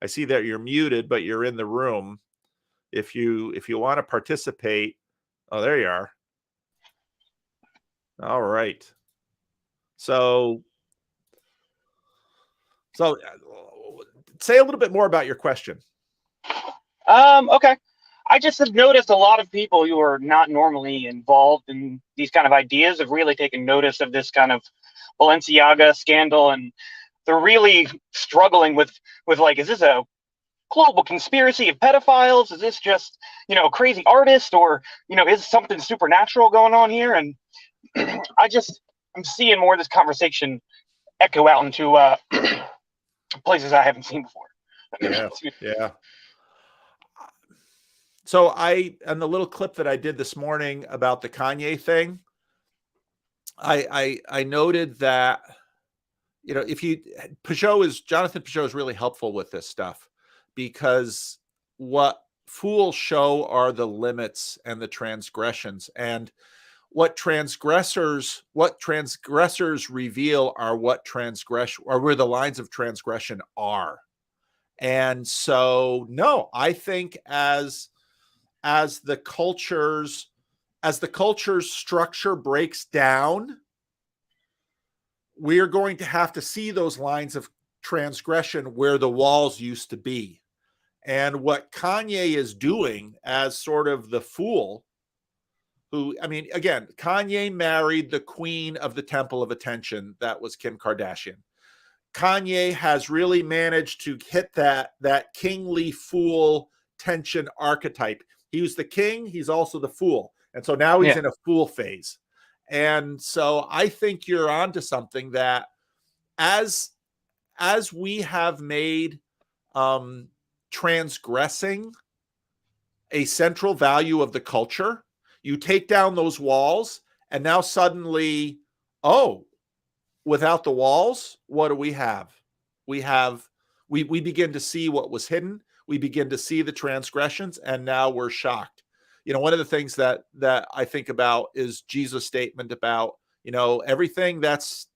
I see that you're muted, but you're in the room. If you want to participate, oh, there you are. All right. So say a little bit more about your question. Okay. I just have noticed a lot of people who are not normally involved in these kind of ideas have really taken notice of this kind of Balenciaga scandal, and they're really struggling with like, is this a global conspiracy of pedophiles? Is this just, a crazy artist, or, is something supernatural going on here? And I'm seeing more of this conversation echo out into places I haven't seen before. Yeah, yeah. So on the little clip that I did this morning about the Kanye thing, I noted that, Jonathan Peugeot is really helpful with this stuff, because what fools show are the limits and the transgressions, and what transgressors reveal are where the lines of transgression are. And so, no, I think as the culture's structure breaks down, we're going to have to see those lines of transgression where the walls used to be. And what Kanye is doing as sort of the fool who, again, Kanye married the queen of the temple of attention. That was Kim Kardashian. Kanye has really managed to hit that kingly fool tension archetype. He was the king. He's also the fool. And so now he's in a fool phase. And so I think you're onto something, that as we have made transgressing a central value of the culture, you take down those walls, and now suddenly, without the walls, what do we have? We begin to see what was hidden. We begin to see the transgressions, and now we're shocked. One of the things that I think about is Jesus' statement about, everything that's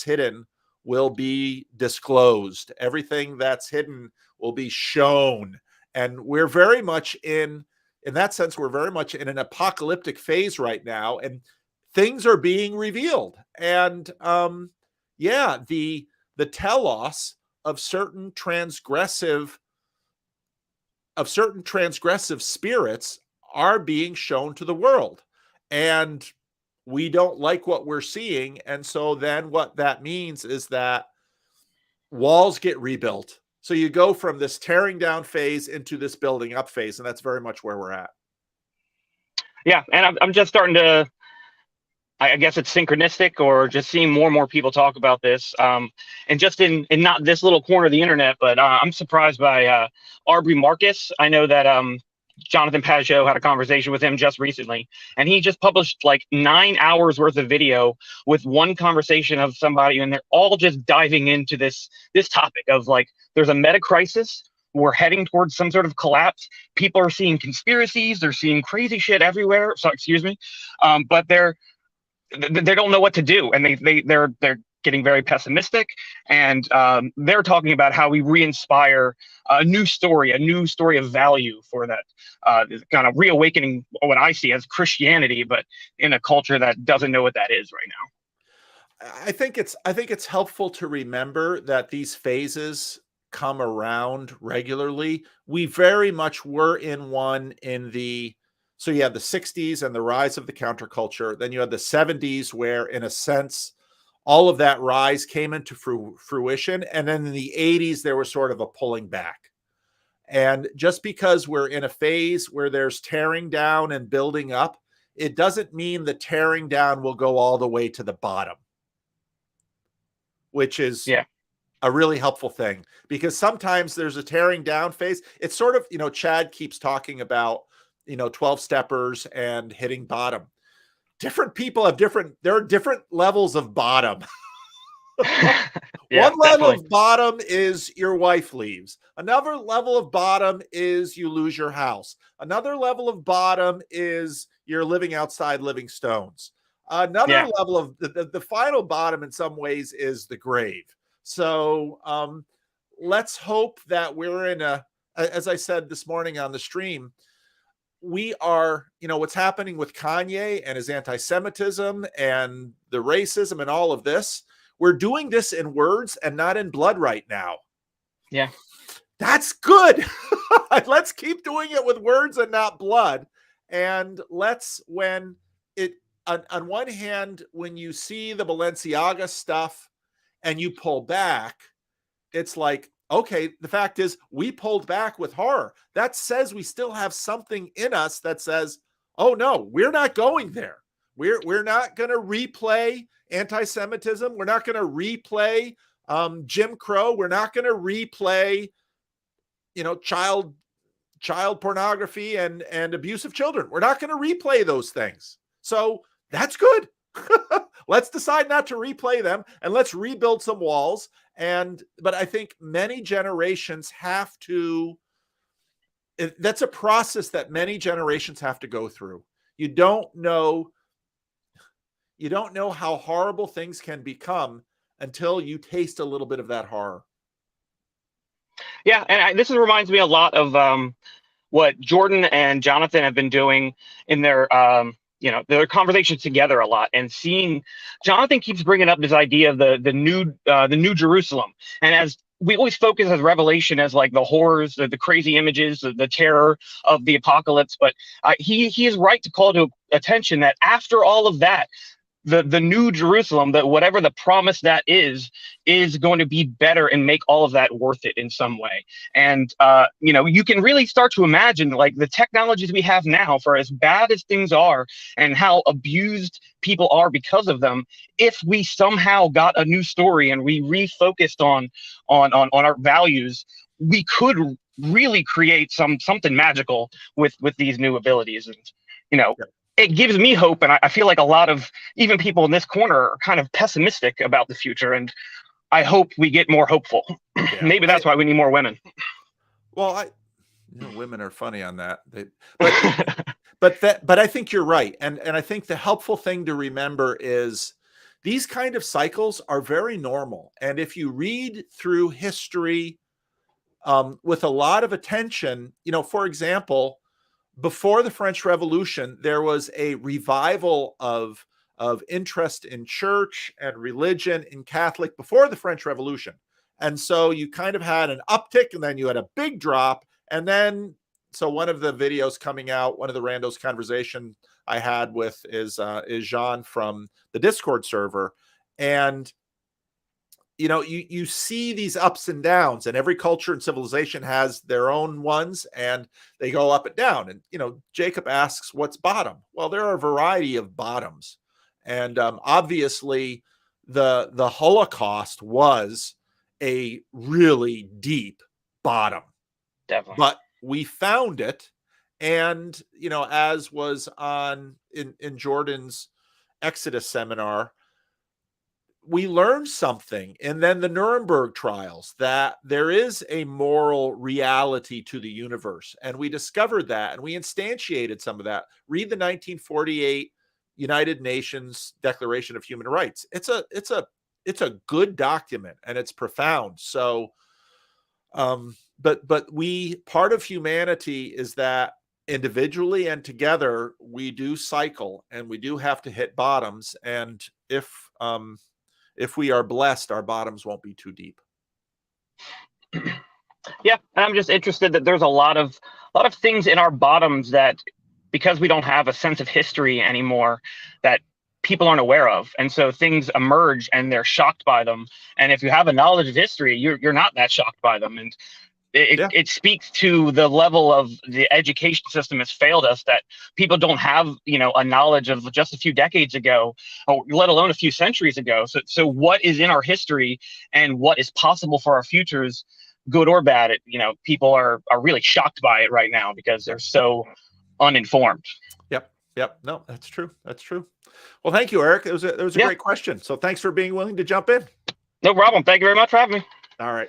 hidden will be disclosed. Everything that's hidden will be shown. And we're very much in that sense, we're very much in an apocalyptic phase right now, and things are being revealed. And the telos of certain transgressive spirits are being shown to the world, and we don't like what we're seeing. And so then what that means is that walls get rebuilt. So you go from this tearing down phase into this building up phase, and that's very much where we're at. Yeah, and I'm just starting to, I guess it's synchronistic, or just seeing more and more people talk about this. And just in not this little corner of the internet, but I'm surprised by Aubrey Marcus. I know that Jonathan Peugeot had a conversation with him just recently, and he just published like 9 hours worth of video with one conversation of somebody, and they're all just diving into this topic of like, there's a meta crisis. We're heading towards some sort of collapse. People are seeing conspiracies. They're seeing crazy shit everywhere. So, excuse me. But they don't know what to do. And they're getting very pessimistic. And they're talking about how we re-inspire a new story of value for that kind of reawakening what I see as Christianity, but in a culture that doesn't know what that is right now. I think it's helpful to remember that these phases come around regularly. We very much were in one in the so you had the 60s and the rise of the counterculture. Then you had the 70s where in a sense all of that rise came into fruition, and then in the 80s there was sort of a pulling back. And just because we're in a phase where there's tearing down and building up, it doesn't mean the tearing down will go all the way to the bottom, which is Yeah. a really helpful thing, because sometimes there's a tearing down phase. It's sort of, Chad keeps talking about, 12 steppers and hitting bottom. Different people have there are different levels of bottom. Yeah, One level definitely. of bottom is your wife leaves. Another level of bottom is you lose your house. Another level of bottom is you're living outside living stones. Another Yeah. level of the final bottom in some ways is the grave. So let's hope that we're in as I said this morning on the stream, we are, what's happening with Kanye and his anti-Semitism and the racism and all of this. We're doing this in words and not in blood right now. Yeah. That's good. Let's keep doing it with words and not blood. And when it, on one hand, when you see the Balenciaga stuff and you pull back, it's like, okay, the fact is we pulled back with horror. That says we still have something in us that says, oh no, we're not going there. We're not going to replay anti-Semitism. We're not going to replay Jim Crow. We're not going to replay, child pornography and abuse of children. We're not going to replay those things. So that's good. Let's decide not to replay them and let's rebuild some walls. But I think many generations have to, that's a process that many generations have to go through. You don't know how horrible things can become until you taste a little bit of that horror. Yeah, and this reminds me a lot of what Jordan and Jonathan have been doing in their conversations together a lot, and seeing Jonathan keeps bringing up this idea of the new Jerusalem, and as we always focus as Revelation as like the horrors, the crazy images, the terror of the apocalypse, but he is right to call to attention that after all of that, the new Jerusalem, that whatever the promise that is going to be better and make all of that worth it in some way. And you can really start to imagine like the technologies we have now, for as bad as things are and how abused people are because of them, if we somehow got a new story and we refocused on our values, we could really create something magical with these new abilities. And it gives me hope, and I feel like a lot of even people in this corner are kind of pessimistic about the future, and I hope we get more hopeful. Yeah, Maybe that's why we need more women. Well, women are funny on that. But I think you're right, and I think the helpful thing to remember is these kind of cycles are very normal, and if you read through history with a lot of attention, for example, before the French Revolution, there was a revival of interest in church and religion in Catholic before the French Revolution. And so you kind of had an uptick and then you had a big drop. And then, so one of the videos coming out, one of the randos conversation I had with is Jean from the Discord server. And you see these ups and downs, and every culture and civilization has their own ones, and they go up and down. And Jacob asks, what's bottom? Well, there are a variety of bottoms, and obviously the Holocaust was a really deep bottom. Definitely. But we found it, and as was in Jordan's Exodus seminar, we learned something. And then the Nuremberg trials, that there is a moral reality to the universe. And we discovered that, and we instantiated some of that. Read the 1948 United Nations Declaration of Human Rights. It's a good document, and it's profound. So, but part of humanity is that individually and together, we do cycle, and we do have to hit bottoms. And if if we are blessed, our bottoms won't be too deep. Yeah, and I'm just interested that there's a lot of things in our bottoms that, because we don't have a sense of history anymore, that people aren't aware of, and so things emerge and they're shocked by them. And if you have a knowledge of history, you're not that shocked by them. And it speaks to the level of the education system has failed us, that people don't have a knowledge of just a few decades ago, or let alone a few centuries ago. So what is in our history and what is possible for our futures, good or bad, people are really shocked by it right now because they're so uninformed. Yep. No, that's true. That's true. Well, thank you, Eric. It was a great question. So thanks for being willing to jump in. No problem. Thank you very much for having me. All right.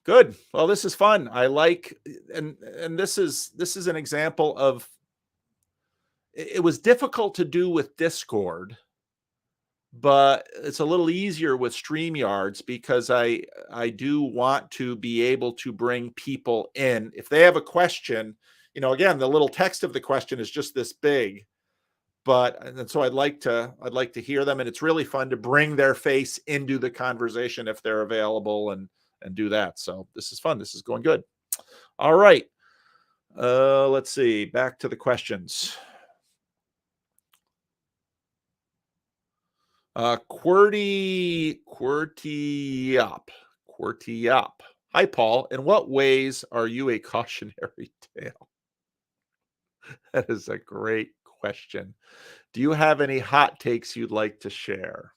Good. Well, this is fun. I like, and this is an example of, it was difficult to do with Discord, but it's a little easier with StreamYards because I do want to be able to bring people in. If they have a question, again, the little text of the question is just this big, and so I'd like to hear them, and it's really fun to bring their face into the conversation if they're available and do that. So this is fun. This is going good. All right. Let's see. Back to the questions. QWERTY up. Hi, Paul. In what ways are you a cautionary tale? That is a great question. Do you have any hot takes you'd like to share?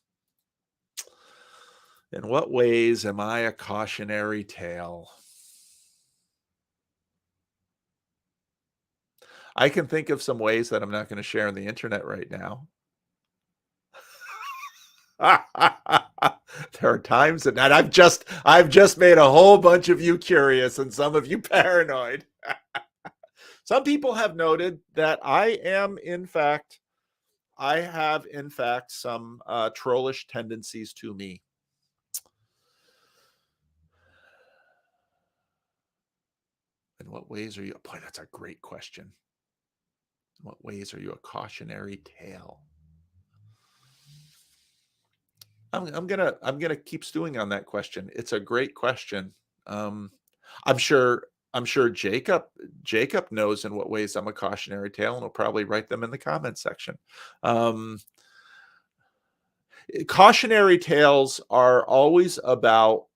In what ways am I a cautionary tale? I can think of some ways that I'm not going to share on the internet right now. There are times that I've just made a whole bunch of you curious and some of you paranoid. Some people have noted that I have in fact some trollish tendencies to me. In what ways are you? Boy, that's a great question. In what ways are you a cautionary tale? I'm gonna keep stewing on that question. It's a great question. I'm sure Jacob knows in what ways I'm a cautionary tale, and will probably write them in the comment section. Cautionary tales are always about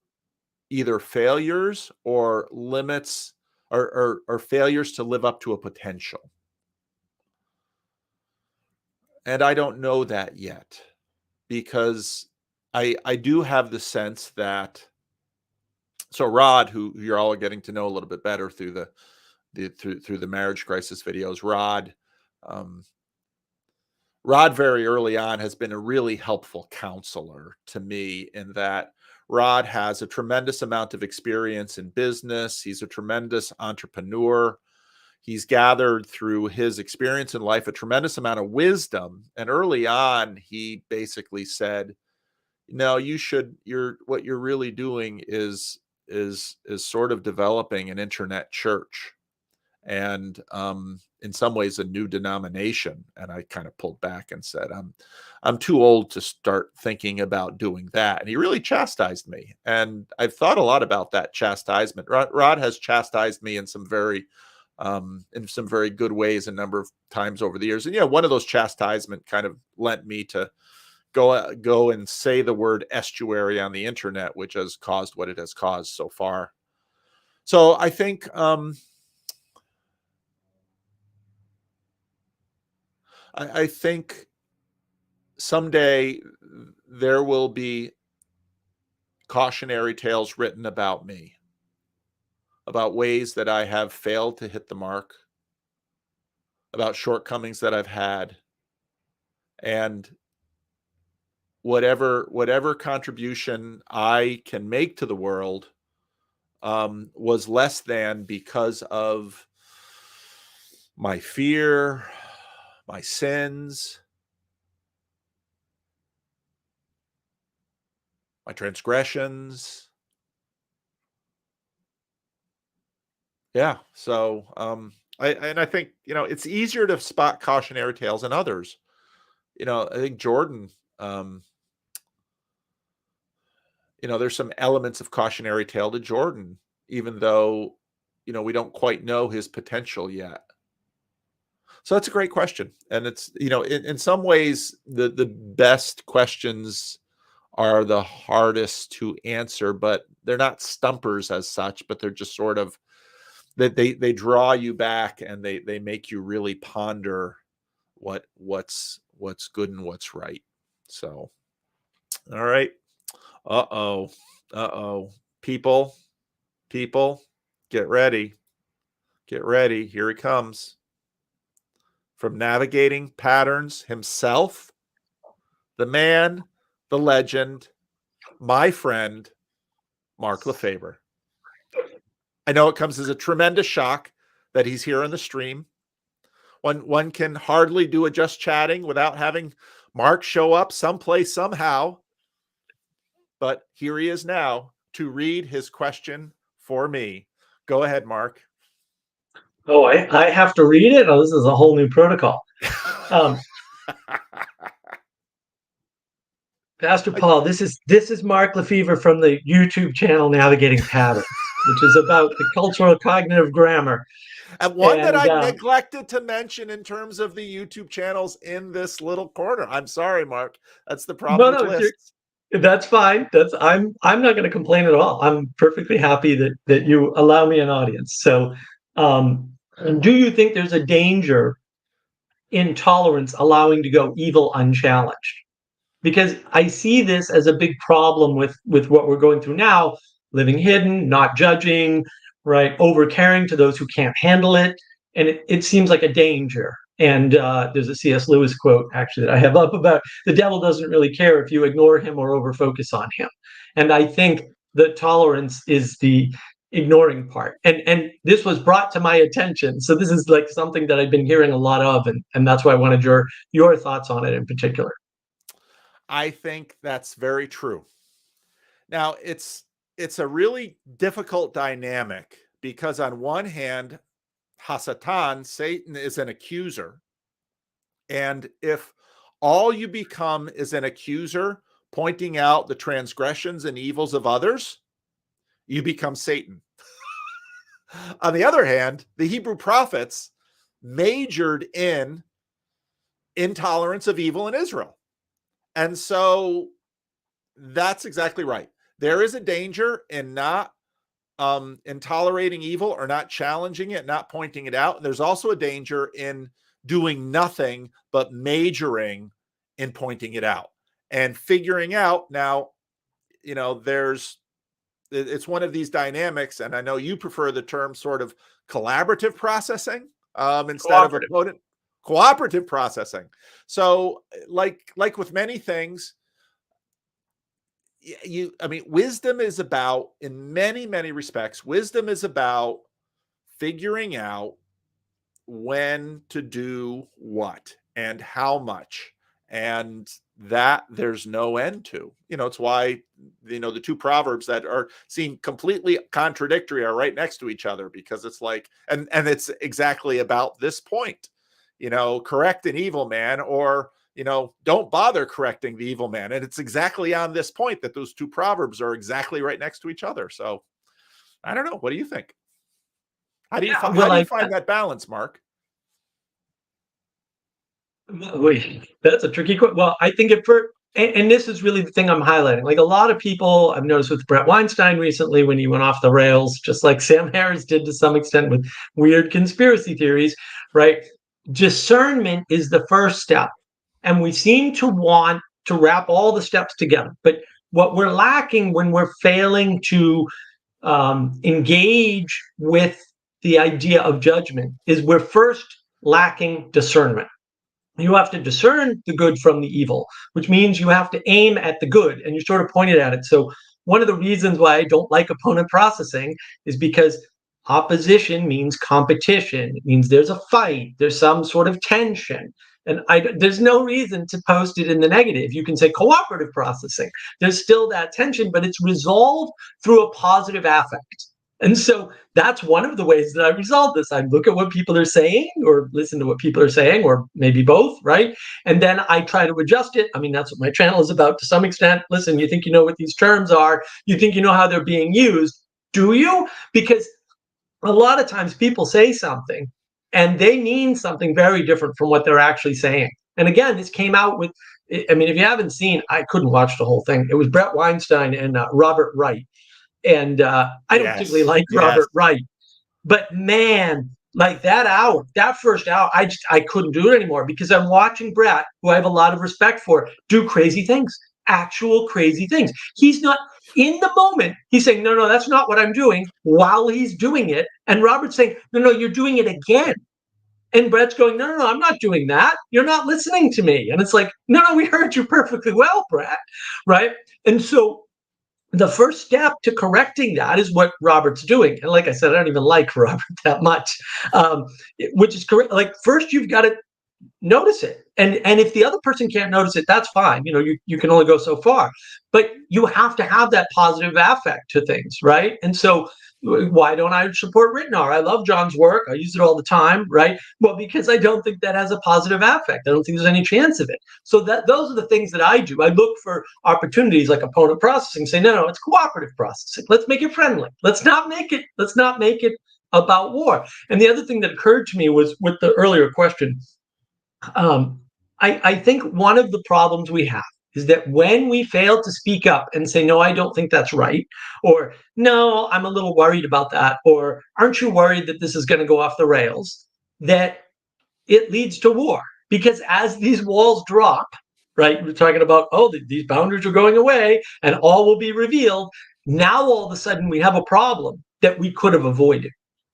either failures or limits, or failures to live up to a potential. And I don't know that yet, because I do have the sense that, so Rod, who you're all getting to know a little bit better through the marriage crisis videos, Rod very early on has been a really helpful counselor to me, in that Rod has a tremendous amount of experience in business. He's a tremendous entrepreneur. He's gathered through his experience in life a tremendous amount of wisdom. And early on, he basically said, no, what you're really doing is sort of developing an internet church, and in some ways a new denomination. And I kind of pulled back and said, I'm too old to start thinking about doing that. And he really chastised me, and I've thought a lot about that chastisement. Rod has chastised me in some very good ways a number of times over the years. And one of those chastisement kind of lent me to go and say the word estuary on the internet, which has caused what it has caused so far. So I think I think someday there will be cautionary tales written about me, about ways that I have failed to hit the mark, about shortcomings that I've had, and whatever contribution I can make to the world was less than because of my fear, my sins, my transgressions. Yeah. So I think it's easier to spot cautionary tales in others. I think Jordan there's some elements of cautionary tale to Jordan, even though, we don't quite know his potential yet. So that's a great question. And it's, in some ways, the best questions are the hardest to answer, but they're not stumpers as such, but they're just sort of, they draw you back and they make you really ponder what's good and what's right. So, all right. People, get ready. Here he comes. From navigating patterns himself, the man, the legend, my friend, Mark Lefebvre. I know it comes as a tremendous shock that he's here on the stream. One can hardly do a Just Chatting without having Mark show up someplace, somehow. But here he is now to read his question for me. Go ahead, Mark. Oh, I have to read it? Oh, this is a whole new protocol. Pastor Paul, this is Mark Lefebvre from the YouTube channel Navigating Patterns, which is about the cultural cognitive grammar. And one that I neglected to mention in terms of the YouTube channels in this little corner. I'm sorry, Mark. That's the problem with lists. That's fine. I'm not going to complain at all. I'm perfectly happy that you allow me an audience. So, do you think there's a danger in tolerance allowing to go evil unchallenged? Because I see this as a big problem with what we're going through now, living hidden, not judging, right? Over caring to those who can't handle it. And it seems like a danger. And there's a C.S. Lewis quote, actually, that I have up about the devil doesn't really care if you ignore him or over focus on him. And I think the tolerance is the ignoring part. And this was brought to my attention. So this is like something that I've been hearing a lot of. And that's why I wanted your thoughts on it in particular. I think that's very true. Now, it's a really difficult dynamic because on one hand, Hasatan, Satan, is an accuser. And if all you become is an accuser, pointing out the transgressions and evils of others, you become Satan. On the other hand, the Hebrew prophets majored in intolerance of evil in Israel. And so that's exactly right. There is a danger in not in tolerating evil or not challenging it, not pointing it out. And there's also a danger in doing nothing but majoring in pointing it out and figuring out. Now, it's one of these dynamics, and I know you prefer the term sort of collaborative processing instead of cooperative processing. So like with many things, wisdom is about, in many, many respects, wisdom is about figuring out when to do what and how much, and that there's no end to. It's why, the two proverbs that seem completely contradictory are right next to each other, because it's like, and it's exactly about this point, correct an evil man, or don't bother correcting the evil man. And it's exactly on this point that those two proverbs are exactly right next to each other. So I don't know. What do you think? How do you find that balance, Mark? Wait, that's a tricky question. Well, I think and this is really the thing I'm highlighting. Like a lot of people I've noticed with Brett Weinstein recently, when he went off the rails, just like Sam Harris did to some extent with weird conspiracy theories, right? Discernment is the first step. And we seem to want to wrap all the steps together. But what we're lacking when we're failing to engage with the idea of judgment is we're first lacking discernment. You have to discern the good from the evil, which means you have to aim at the good, and you sort of pointed at it. So one of the reasons why I don't like opponent processing is because opposition means competition. It means there's a fight, there's some sort of tension. And there's no reason to post it in the negative. You can say cooperative processing. There's still that tension, but it's resolved through a positive affect. And so that's one of the ways that I resolve this. I look at what people are saying or listen to what people are saying, or maybe both, right? And then I try to adjust it. I mean, that's what my channel is about to some extent. Listen, you think you know what these terms are, you think you know how they're being used. Do you? Because a lot of times people say something and they mean something very different from what they're actually saying. And again, this came out with, I mean, if you haven't seen, I couldn't watch the whole thing. It was Brett Weinstein and Robert Wright. And I don't particularly Yes. like Yes. Robert Wright, but man, like that first hour, I couldn't do it anymore because I'm watching Brett, who I have a lot of respect for, do crazy things, actual crazy things. He's not in the moment. He's saying, no, no, that's not what I'm doing while he's doing it. And Robert's saying, no, no, you're doing it again. And Brett's going, no, no, no, I'm not doing that. You're not listening to me. And it's like, no, no, we heard you perfectly well, Brett. Right. And so the first step to correcting that is what Robert's doing. And like I said, I don't even like Robert that much, which is correct. Like, first, you've got to notice it. And if the other person can't notice it, that's fine. You know, you can only go so far. But you have to have that positive affect to things, right? And so why don't I support Ritnar? I love John's work. I use it all the time, right? Well, because I don't think that has a positive affect. I don't think there's any chance of it. So that those are the things that I do. I look for opportunities like opponent processing, say, no, no, it's cooperative processing. Let's make it friendly. Let's not make it about war. And the other thing that occurred to me was with the earlier question. I think one of the problems we have is that when we fail to speak up and say, no, I don't think that's right, or no, I'm a little worried about that, or aren't you worried that this is going to go off the rails, that it leads to war. Because as these walls drop, right, we're talking about, oh, these boundaries are going away and all will be revealed. Now, all of a sudden, we have a problem that we could have avoided.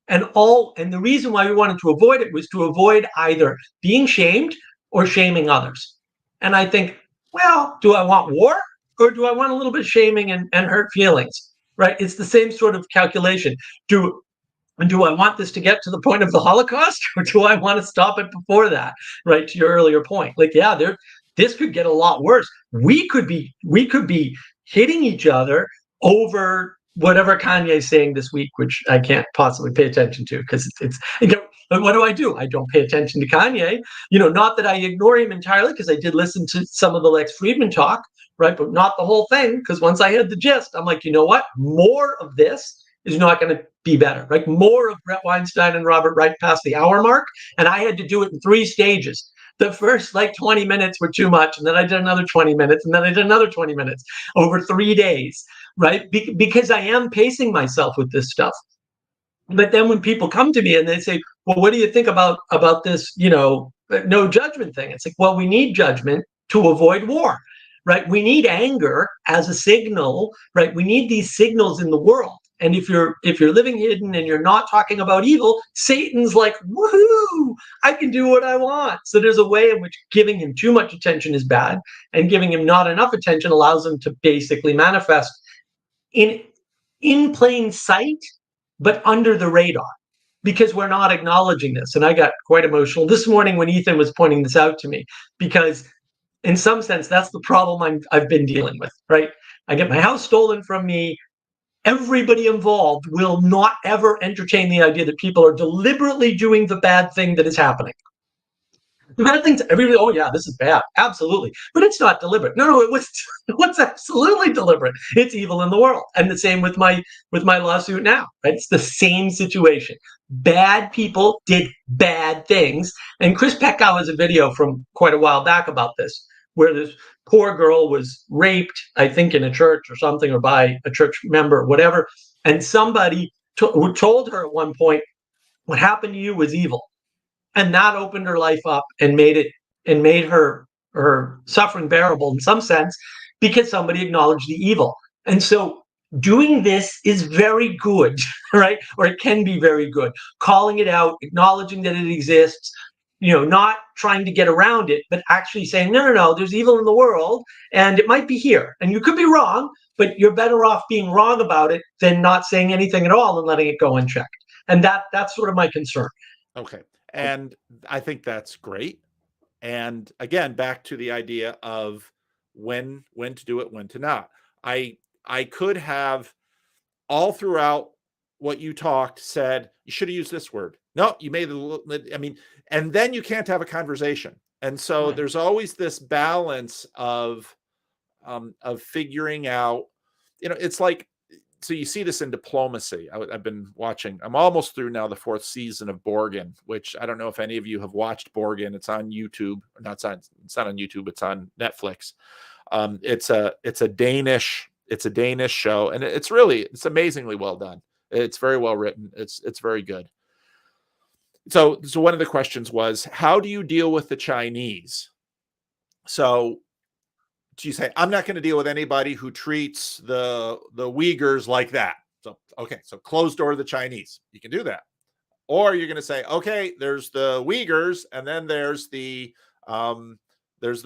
And the reason why we wanted to avoid it was to avoid either being shamed or shaming others. And I think, well, do I want war or do I want a little bit of shaming and hurt feelings? Right? It's the same sort of calculation. Do I want this to get to the point of the Holocaust, or do I want to stop it before that? Right, to your earlier point. Like, yeah, this could get a lot worse. We could be hitting each other over whatever Kanye's saying this week, which I can't possibly pay attention to because it's you know, what do? I don't pay attention to Kanye. You know, not that I ignore him entirely, because I did listen to some of the Lex Friedman talk, right? But not the whole thing, because once I had the gist, I'm like, you know what? More of this is not going to be better. Like, more of Brett Weinstein and Robert Wright past the hour mark, and I had to do it in 3 stages. The first 20 minutes were too much, and then I did another 20 minutes, and then I did another 20 minutes over 3 days, right? Because I am pacing myself with this stuff. But then when people come to me and they say, well, what do you think about this, no judgment thing? It's like, well, we need judgment to avoid war, right? We need anger as a signal, right? We need these signals in the world. And if you're living hidden and you're not talking about evil, Satan's like, woohoo, I can do what I want. So there's a way in which giving him too much attention is bad, and giving him not enough attention allows him to basically manifest in plain sight, but under the radar, because we're not acknowledging this. And I got quite emotional this morning when Ethan was pointing this out to me, because in some sense, that's the problem I've been dealing with, right? I get my house stolen from me. Everybody involved will not ever entertain the idea that people are deliberately doing the bad thing that is happening. The bad things, everybody, oh yeah, this is bad, absolutely, but it's not deliberate. No, it was absolutely deliberate. It's evil in the world, and the same with my lawsuit now. Right? It's the same situation. Bad people did bad things, and Chris Peckow has a video from quite a while back about this, where this poor girl was raped, I think in a church or something, or by a church member, or whatever, and somebody told her at one point, "What happened to you was evil." And that opened her life up and made her suffering bearable in some sense, because somebody acknowledged the evil. And so doing this is very good, right? Or it can be very good. Calling it out, acknowledging that it exists, not trying to get around it, but actually saying, no, there's evil in the world, and it might be here. And you could be wrong, but you're better off being wrong about it than not saying anything at all and letting it go unchecked. And that's sort of my concern. Okay. And I think that's great. And again, back to the idea of when to do it, when to not. I could have all throughout what you talked said, you should have used this word. No, you made I mean, and then you can't have a conversation. And so Right. there's always this balance of figuring out, it's like, so you see this in diplomacy. I've been watching, I'm almost through now the 4th season of Borgen, which I don't know if any of you have watched Borgen. It's on YouTube. It's not on YouTube. It's on Netflix. It's a Danish show, and it's amazingly well done. It's very well written. It's very good. So one of the questions was, how do you deal with the Chinese? So you say, I'm not going to deal with anybody who treats the Uyghurs like that. So, okay, so closed door to the Chinese. You can do that. Or you're going to say, okay, there's the Uyghurs, and then there's the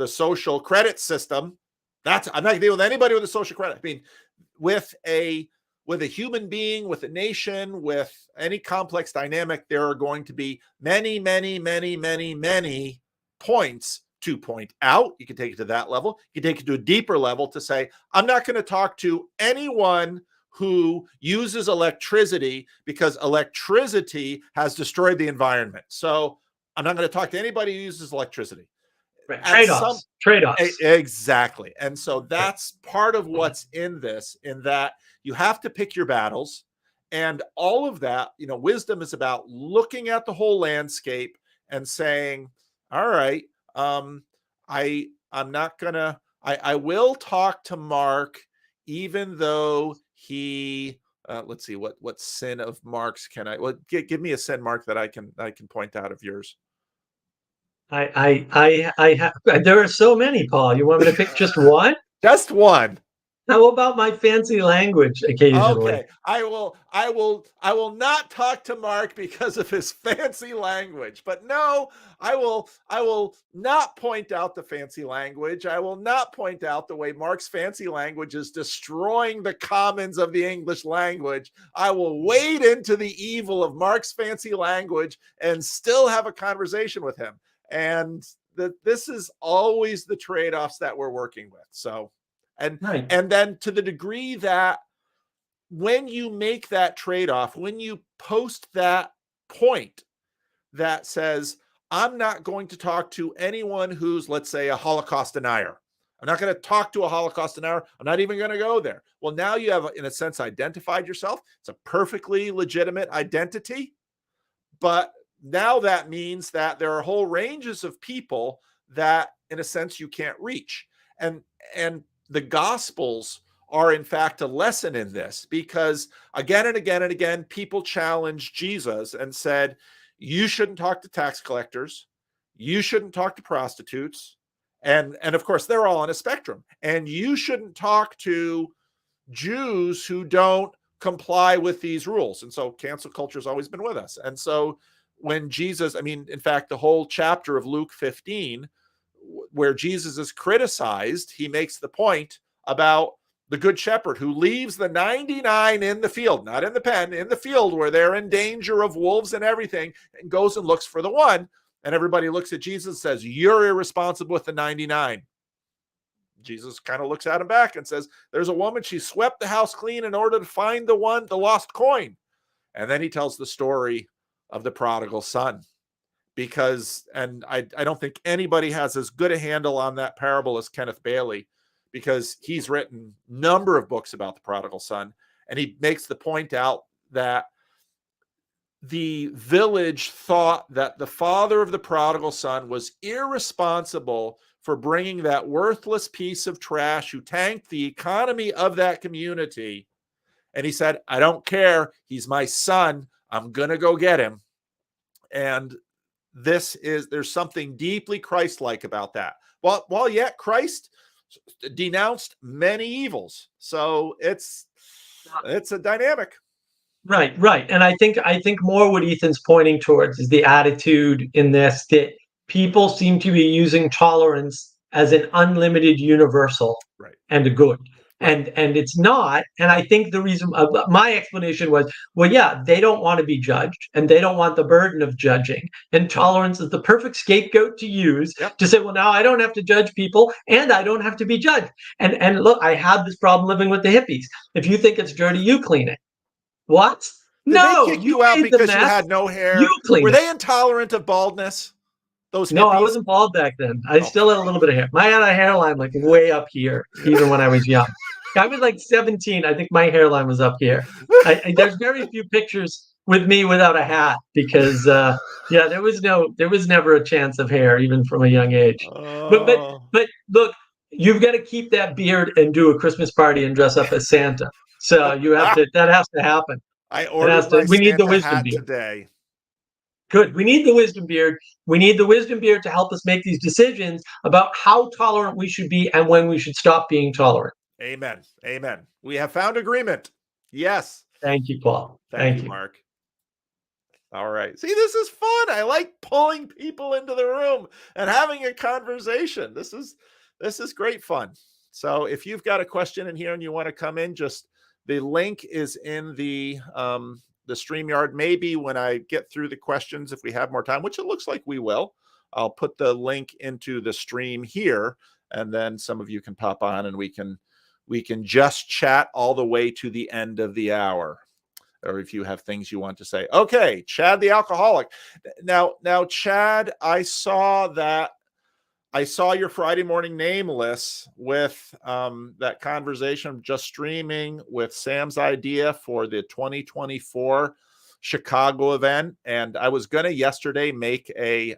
social credit system. I'm not going to deal with anybody with a social credit. I mean, with a human being, with a nation, with any complex dynamic, there are going to be many, many, many, many, many points to point out. You can take it to that level. You can take it to a deeper level to say, I'm not going to talk to anyone who uses electricity because electricity has destroyed the environment. So I'm not going to talk to anybody who uses electricity. Right. Trade-offs. Exactly. And so that's part of what's in this, in that you have to pick your battles. And all of that, wisdom is about looking at the whole landscape and saying, all right, I'm not gonna, I will talk to Mark, even though he, let's see, what sin of Mark's can give me a sin, Mark, that I can point out of yours. I have, there are so many, Paul. You want me to pick just one? Just one. How about my fancy language occasionally? Okay, I will not talk to Mark because of his fancy language. But no, I will not point out the fancy language. I will not point out the way Mark's fancy language is destroying the commons of the English language. I will wade into the evil of Mark's fancy language and still have a conversation with him. And this is always the trade-offs that we're working with. So. And then to the degree that when you make that trade-off, when you post that point that says, I'm not going to talk to anyone who's, let's say, a Holocaust denier. I'm not going to talk to a Holocaust denier. I'm not even going to go there. Well, now you have, in a sense, identified yourself. It's a perfectly legitimate identity. But now that means that there are whole ranges of people that, in a sense, you can't reach. And the Gospels are, in fact, a lesson in this, because again and again and again, people challenged Jesus and said, you shouldn't talk to tax collectors. You shouldn't talk to prostitutes. And of course, they're all on a spectrum. And you shouldn't talk to Jews who don't comply with these rules. And so cancel culture has always been with us. And so when Jesus, in fact, the whole chapter of Luke 15, where Jesus is criticized, he makes the point about the good shepherd who leaves the 99 in the field, not in the pen, in the field where they're in danger of wolves and everything, and goes and looks for the one. And everybody looks at Jesus and says, you're irresponsible with the 99. Jesus kind of looks at him back and says, there's a woman, she swept the house clean in order to find the lost coin. And then he tells the story of the prodigal son. Because, and I don't think anybody has as good a handle on that parable as Kenneth Bailey, because he's written a number of books about the prodigal son. And he makes the point out that the village thought that the father of the prodigal son was irresponsible for bringing that worthless piece of trash who tanked the economy of that community. And he said, I don't care. He's my son. I'm going to go get him. And there's something deeply Christ-like about that. While yet Christ denounced many evils. So it's a dynamic. Right. And I think more what Ethan's pointing towards is the attitude in this, that people seem to be using tolerance as an unlimited universal, right, and a good. Right. And it's not. And I think the reason, my explanation was, well, yeah, they don't want to be judged and they don't want the burden of judging. And tolerance is the perfect scapegoat to use to say, well, now I don't have to judge people and I don't have to be judged. And look, I had this problem living with the hippies. If you think it's dirty, you clean it. What? Did they No, kick you you out made the because you mess. had no hair? You cleaned Were it. they intolerant of baldness? Those No, I hippies? wasn't bald back then. I Oh. still had a little bit of hair. I had a hairline like way up here, even when I was young. I was like 17. I think my hairline was up here. There's very few pictures with me without a hat because, yeah, there was never a chance of hair, even from a young age. But Oh. look, you've got to keep that beard and do a Christmas party and dress up as Santa. So you have to. That has to happen. I It has ordered to. my We need the Santa wisdom hat beard. today. Good. We need the wisdom beard. We need the wisdom beard to help us make these decisions about how tolerant we should be and when we should stop being tolerant. Amen. Amen. We have found agreement. Yes. Thank you, Paul. Thank you, Mark. All right. See, this is fun. I like pulling people into the room and having a conversation. This is great fun. So if you've got a question in here and you want to come in, just the link is in the StreamYard. Maybe when I get through the questions, if we have more time, which it looks like we will, I'll put the link into the stream here, and then some of you can pop on and we can just chat all the way to the end of the hour. Or if you have things you want to say. Okay, Chad the alcoholic. Now, Chad, I saw your Friday morning nameless with that conversation just streaming with Sam's idea for the 2024 Chicago event. And I was going to yesterday make a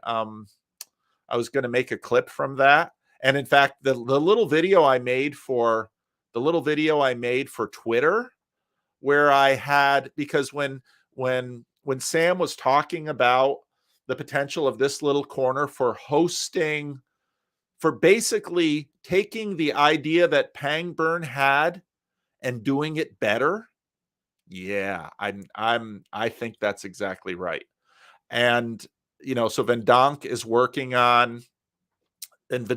clip from that. And in fact, the little video I made for Twitter, where I had, because when Sam was talking about the potential of this little corner for hosting, for basically taking the idea that Pangburn had and doing it better. Yeah, I think that's exactly right. And so Vendonk is working on an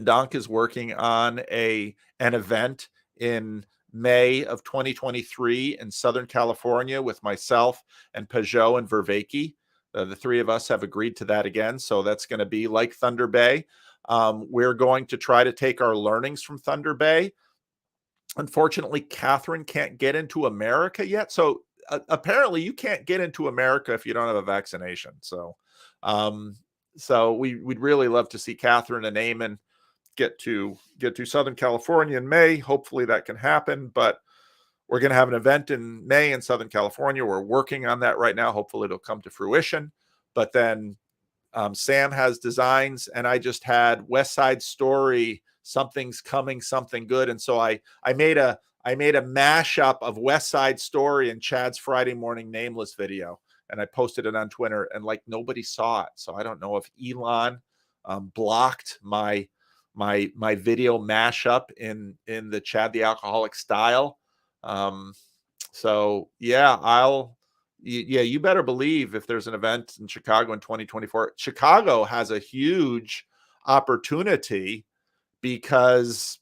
event in May of 2023 in Southern California with myself and Peugeot and Vervaeke. The three of us have agreed to that again. So that's going to be like Thunder Bay. We're going to try to take our learnings from Thunder Bay. Unfortunately, Catherine can't get into America yet. So apparently you can't get into America if you don't have a vaccination. So we'd really love to see Catherine and Eamon get to Southern California in May. Hopefully that can happen, but we're going to have an event in May in Southern California. We're working on that right now. Hopefully it'll come to fruition. But then Sam has designs, and I just had West Side Story, Something's Coming, Something Good. And so I made a mashup of West Side Story and Chad's Friday morning nameless video, and I posted it on Twitter, and like nobody saw it. So I don't know if Elon blocked my video mashup in the Chad the Alcoholic style. So yeah, you better believe if there's an event in Chicago in 2024, Chicago has a huge opportunity because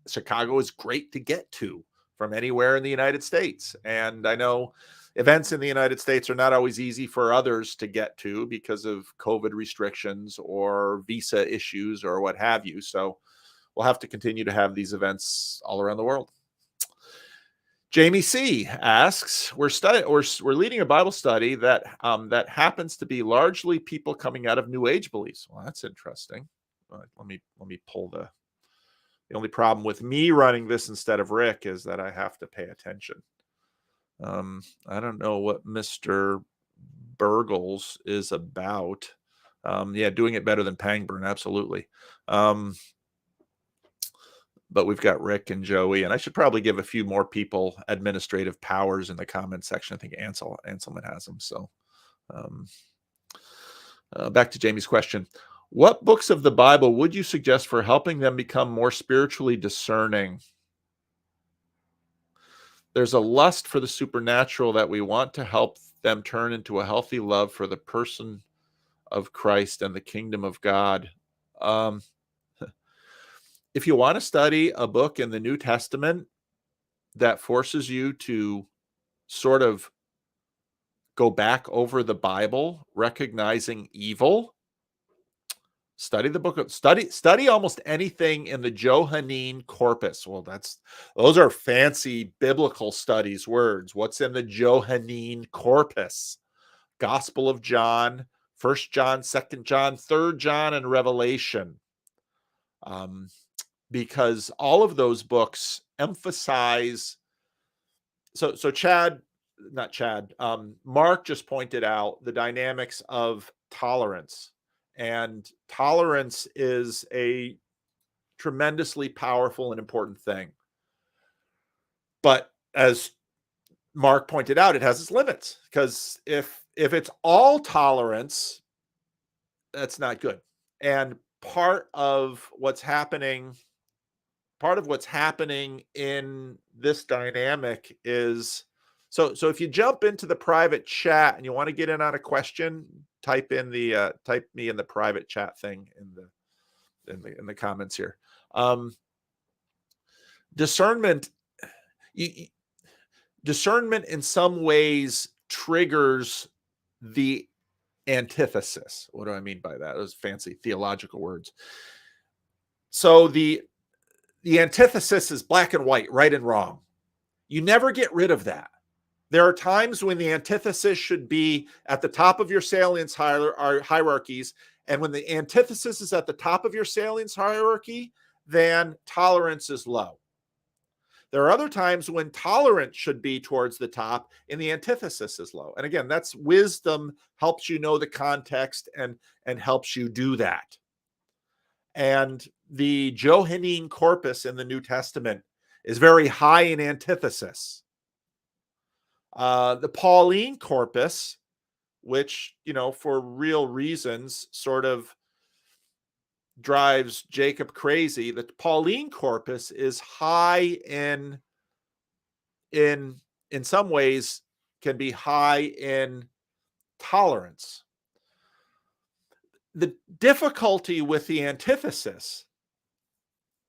Chicago is great to get to from anywhere in the United States. And I know events in the United States are not always easy for others to get to because of COVID restrictions or visa issues or what have you. So we'll have to continue to have these events all around the world. Jamie C asks, we're leading a Bible study that happens to be largely people coming out of New Age beliefs. Well, that's interesting. Let me pull the only problem with me running this instead of Rick is that I have to pay attention. I don't know what Mr. Burgles is about. Yeah, doing it better than Pangburn, absolutely. But we've got Rick and Joey, and I should probably give a few more people administrative powers in the comment section. I think Anselman has them. So back to Jamie's question. What books of the Bible would you suggest for helping them become more spiritually discerning? There's a lust for the supernatural that we want to help them turn into a healthy love for the person of Christ and the kingdom of God. If you want to study a book in the New Testament that forces you to sort of go back over the Bible, recognizing evil, Study the book of study almost anything in the Johannine corpus. Well, those are fancy biblical studies words. What's in the Johannine corpus? Gospel of John, 1 John, 2 John, 3 John, and Revelation. Because all of those books emphasize. So Mark just pointed out the dynamics of tolerance. And tolerance is a tremendously powerful and important thing. But as Mark pointed out, it has its limits, because if it's all tolerance, that's not good. And part of what's happening in this dynamic is, so if you jump into the private chat and you want to get in on a question, type me in the private chat thing in the comments here. Discernment in some ways triggers the antithesis. What do I mean by that? Those fancy theological words. So the antithesis is black and white, right and wrong. You never get rid of that. There are times when the antithesis should be at the top of your salience hierarchies, and when the antithesis is at the top of your salience hierarchy, then tolerance is low. There are other times when tolerance should be towards the top and the antithesis is low. And again, that's wisdom, helps you know the context and helps you do that. And the Johannine corpus in the New Testament is very high in antithesis. The Pauline corpus, which, for real reasons sort of drives Jacob crazy, the Pauline corpus is high in some ways, can be high in tolerance. The difficulty with the antithesis,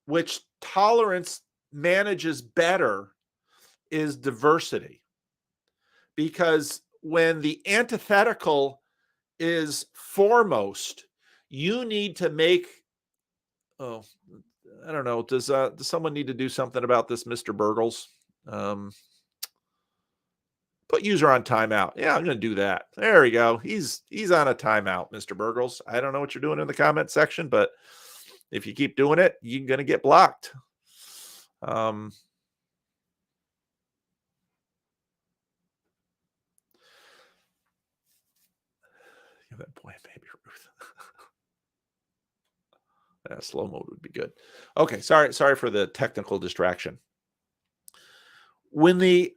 which tolerance manages better, is diversity. Because when the antithetical is foremost, you need to make, I don't know, does someone need to do something about this, Mr. Burgles? Put user on timeout. Yeah, I'm going to do that. There we go. He's on a timeout, Mr. Burgles. I don't know what you're doing in the comment section, but if you keep doing it, you're going to get blocked. Give that boy a baby Ruth. Slow mode would be good. Okay, sorry for the technical distraction. When the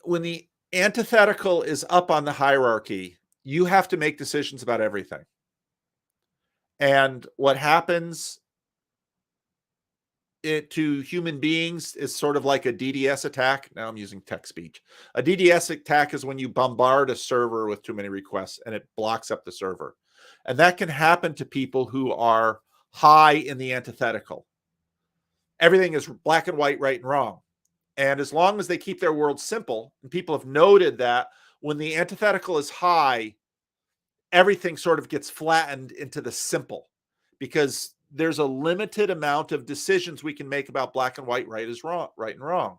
antithetical is up on the hierarchy, you have to make decisions about everything. And what happens to human beings is sort of like a DDoS attack. Now I'm using tech speech. A DDoS attack is when you bombard a server with too many requests and it blocks up the server. And that can happen to people who are high in the antithetical. Everything is black and white, right and wrong. And as long as they keep their world simple, and people have noted that when the antithetical is high, everything sort of gets flattened into the simple, because there's a limited amount of decisions we can make about black and white, right and wrong.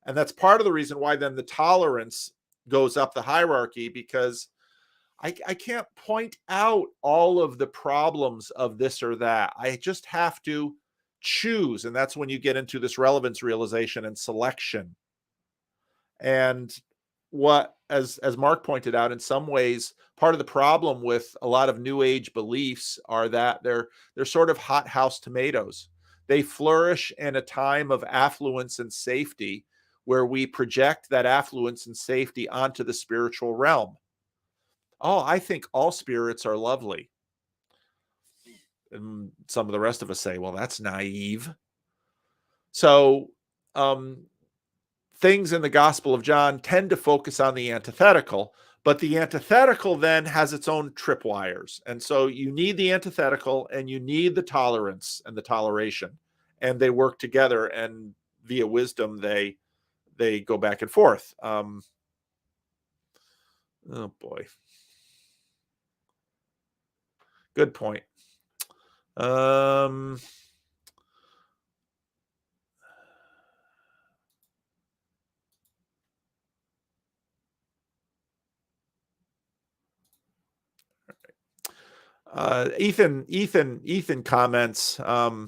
And that's part of the reason why then the tolerance goes up the hierarchy, because I can't point out all of the problems of this or that. I just have to choose. And that's when you get into this relevance realization and selection. And what, as Mark pointed out, in some ways, part of the problem with a lot of new age beliefs are that they're sort of hothouse tomatoes. They flourish in a time of affluence and safety, where we project that affluence and safety onto the spiritual realm. Oh, I think all spirits are lovely. And some of the rest of us say, well, that's naive. So things in the Gospel of John tend to focus on the antithetical, but the antithetical then has its own tripwires. And so you need the antithetical and you need the tolerance and the toleration, and they work together, and via wisdom, they go back and forth. Oh boy. Good point. Um, Ethan comments. Yeah,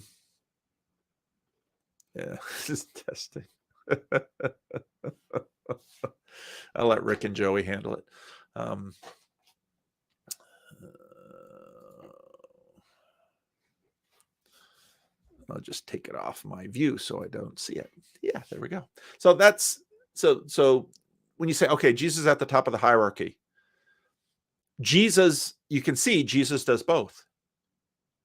just testing. I'll let Rick and Joey handle it. I'll just take it off my view so I don't see it. Yeah, there we go. So that's so when you say, okay, Jesus is at the top of the hierarchy, Jesus, you can see Jesus does both.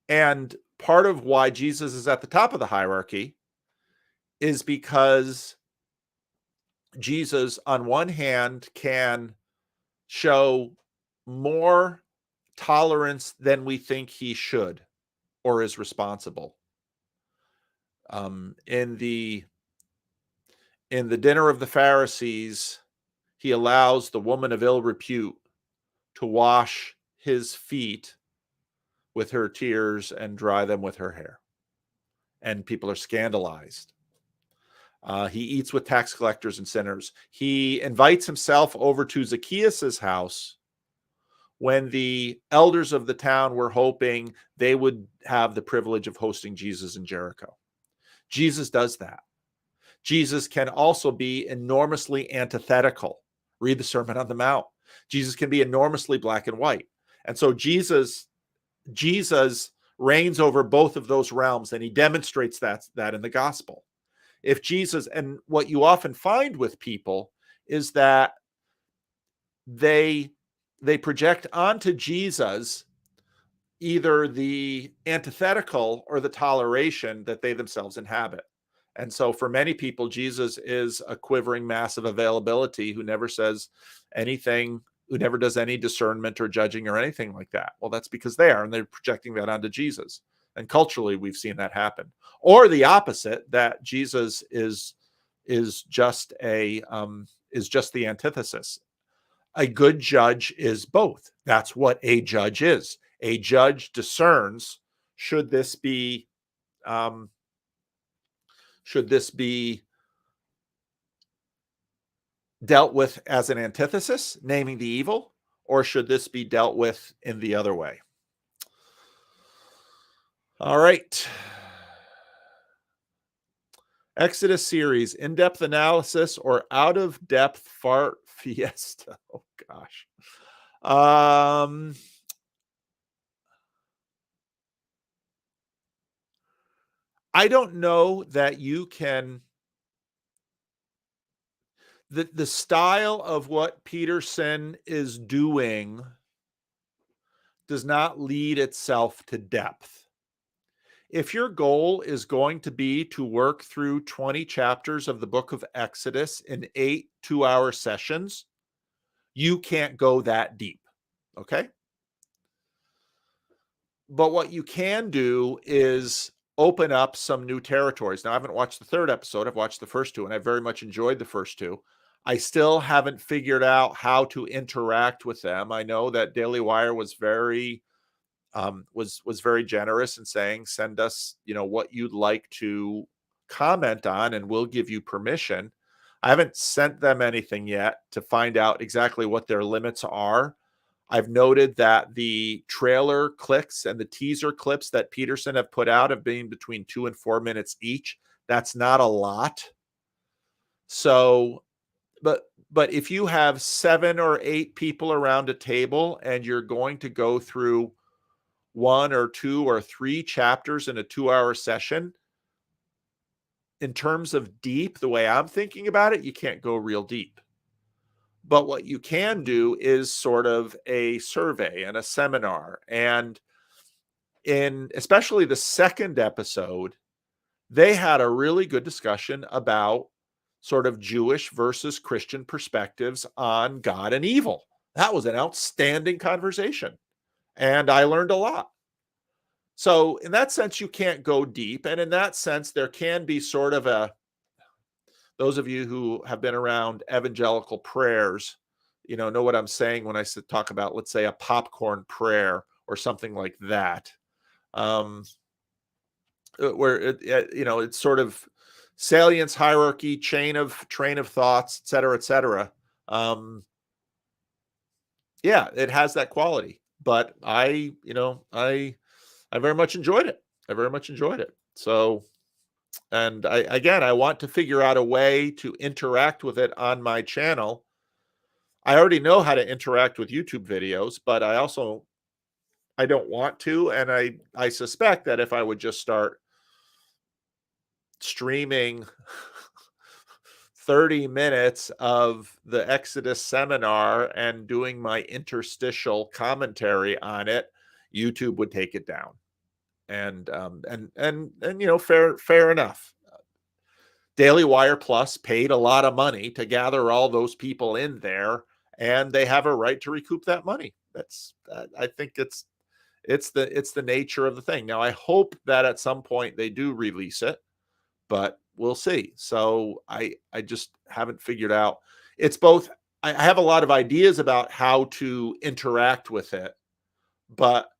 And part of why Jesus is at the top of the hierarchy is because Jesus, on one hand, can show more tolerance than we think he should or is responsible. In the dinner of the Pharisees, he allows the woman of ill repute to wash his feet with her tears and dry them with her hair. And people are scandalized. He eats with tax collectors and sinners. He invites himself over to Zacchaeus' house when the elders of the town were hoping they would have the privilege of hosting Jesus in Jericho. Jesus does that. Jesus can also be enormously antithetical. Read the Sermon on the Mount. Jesus can be enormously black and white. And so Jesus reigns over both of those realms, and he demonstrates that in the gospel. If Jesus, and what you often find with people is that they project onto Jesus either the antithetical or the toleration that they themselves inhabit. And so for many people, Jesus is a quivering mass of availability who never says anything, who never does any discernment or judging or anything like that. Well, that's because they are, and they're projecting that onto Jesus. And culturally, we've seen that happen. Or the opposite, that Jesus is just the antithesis. A good judge is both. That's what a judge is. A judge discerns, should this be dealt with as an antithesis, naming the evil, or should this be dealt with in the other way? All right. Exodus series, in-depth analysis or out-of-depth fart fiesta? Oh, gosh. I don't know that you can... The style of what Peterson is doing does not lead itself to depth. If your goal is going to be to work through 20 chapters of the book of Exodus in 8 2-hour sessions, you can't go that deep, okay? But what you can do is open up some new territories. Now, I haven't watched the third episode. I've watched the first two, and I very much enjoyed the first two. I still haven't figured out how to interact with them. I know that Daily Wire was very generous in saying, send us, what you'd like to comment on, and we'll give you permission. I haven't sent them anything yet to find out exactly what their limits are. I've noted that the trailer clicks and the teaser clips that Peterson have put out have been between 2 and 4 minutes each. That's not a lot. So, but if you have 7 or 8 people around a table and you're going to go through 1 or 2 or 3 chapters in a 2-hour session, in terms of deep, the way I'm thinking about it, you can't go real deep. But what you can do is sort of a survey and a seminar. And in especially the second episode, they had a really good discussion about sort of Jewish versus Christian perspectives on God and evil. That was an outstanding conversation, and I learned a lot. So in that sense, you can't go deep. And in that sense, there can be sort of those of you who have been around evangelical prayers, know what I'm saying when I talk about, let's say, a popcorn prayer or something like that. where it's sort of salience, hierarchy, train of thoughts, et cetera, et cetera. Yeah, it has that quality, but I very much enjoyed it. I very much enjoyed it. So, and I want to figure out a way to interact with it on my channel. I already know how to interact with YouTube videos, but I don't want to. And I suspect that if I would just start streaming 30 minutes of the Exodus seminar and doing my interstitial commentary on it, YouTube would take it down. And fair enough. Daily Wire Plus paid a lot of money to gather all those people in there, and they have a right to recoup that money. I think it's the nature of the thing. Now, I hope that at some point they do release it, but we'll see. So I just haven't figured out. It's both. I have a lot of ideas about how to interact with it, but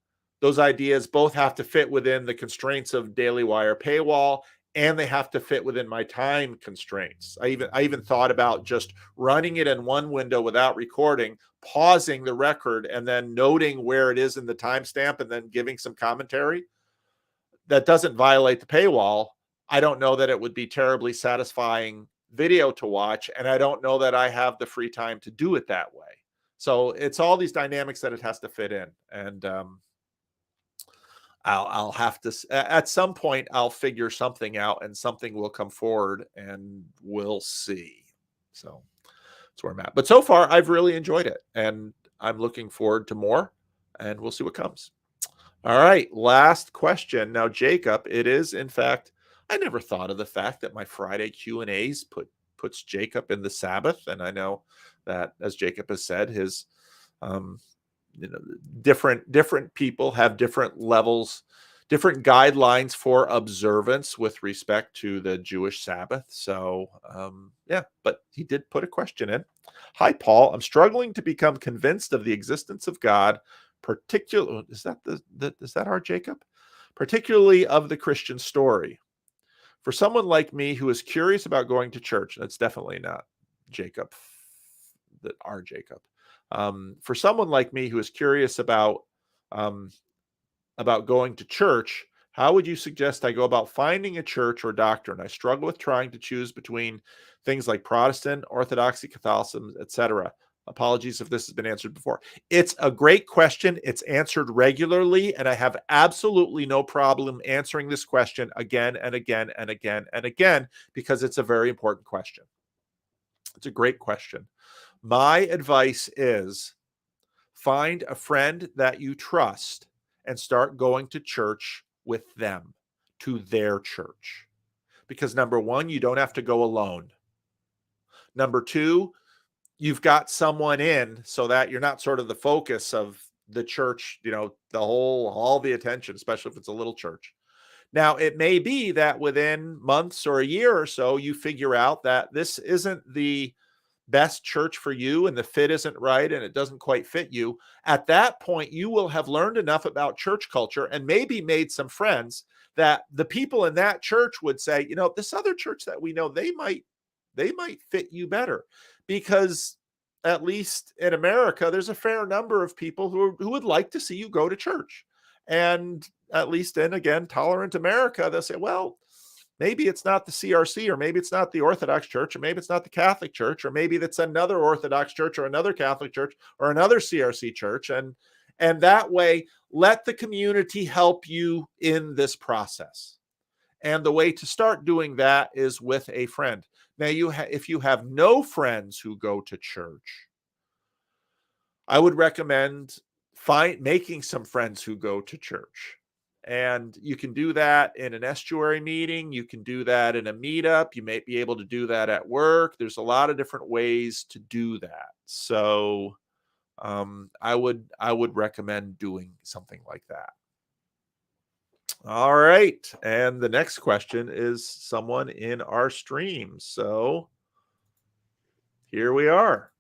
those ideas both have to fit within the constraints of Daily Wire paywall, and they have to fit within my time constraints. I even thought about just running it in one window without recording, pausing the record, and then noting where it is in the timestamp, and then giving some commentary. That doesn't violate the paywall. I don't know that it would be terribly satisfying video to watch, and I don't know that I have the free time to do it that way. So it's all these dynamics that it has to fit in, and I'll have to, at some point, I'll figure something out, and something will come forward, and we'll see. So that's where I'm at. But so far, I've really enjoyed it, and I'm looking forward to more, and we'll see what comes. All right, last question. Now, Jacob, it is, in fact, I never thought of the fact that my Friday Q&As puts Jacob in the Sabbath, and I know that, as Jacob has said, his different people have different levels, different guidelines for observance with respect to the Jewish Sabbath. So yeah, but he did put a question in. Hi, Paul. I'm struggling to become convinced of the existence of God, particularly, is that our Jacob? Particularly of the Christian story. For someone like me who is curious about going to church, that's definitely not Jacob, our Jacob. For someone like me who is curious about going to church, how would you suggest I go about finding a church or doctrine? I struggle with trying to choose between things like Protestant, Orthodoxy, Catholicism, etc. Apologies if this has been answered before. It's a great question. It's answered regularly, and I have absolutely no problem answering this question again and again and again and again, because it's a very important question. It's a great question. My advice is find a friend that you trust and start going to church with them, to their church. Because number one, you don't have to go alone. Number two, you've got someone in so that you're not sort of the focus of the church, all the attention, especially if it's a little church. Now, it may be that within months or a year or so, you figure out that this isn't the best church for you and the fit isn't right and it doesn't quite fit you. At that point, you will have learned enough about church culture and maybe made some friends that the people in that church would say, this other church that we know, they might fit you better. Because at least in America, there's a fair number of people who would like to see you go to church. And at least in, again, tolerant America, they'll say, well, maybe it's not the CRC, or maybe it's not the Orthodox Church, or maybe it's not the Catholic Church, or maybe that's another Orthodox Church or another Catholic Church or another CRC church. And that way, let the community help you in this process. And the way to start doing that is with a friend. Now, if you have no friends who go to church, I would recommend making some friends who go to church. And you can do that in an estuary meeting. You can do that in a meetup. You may be able to do that at work. There's a lot of different ways to do that. So I would recommend doing something like that. All right. And the next question is someone in our stream. So here we are.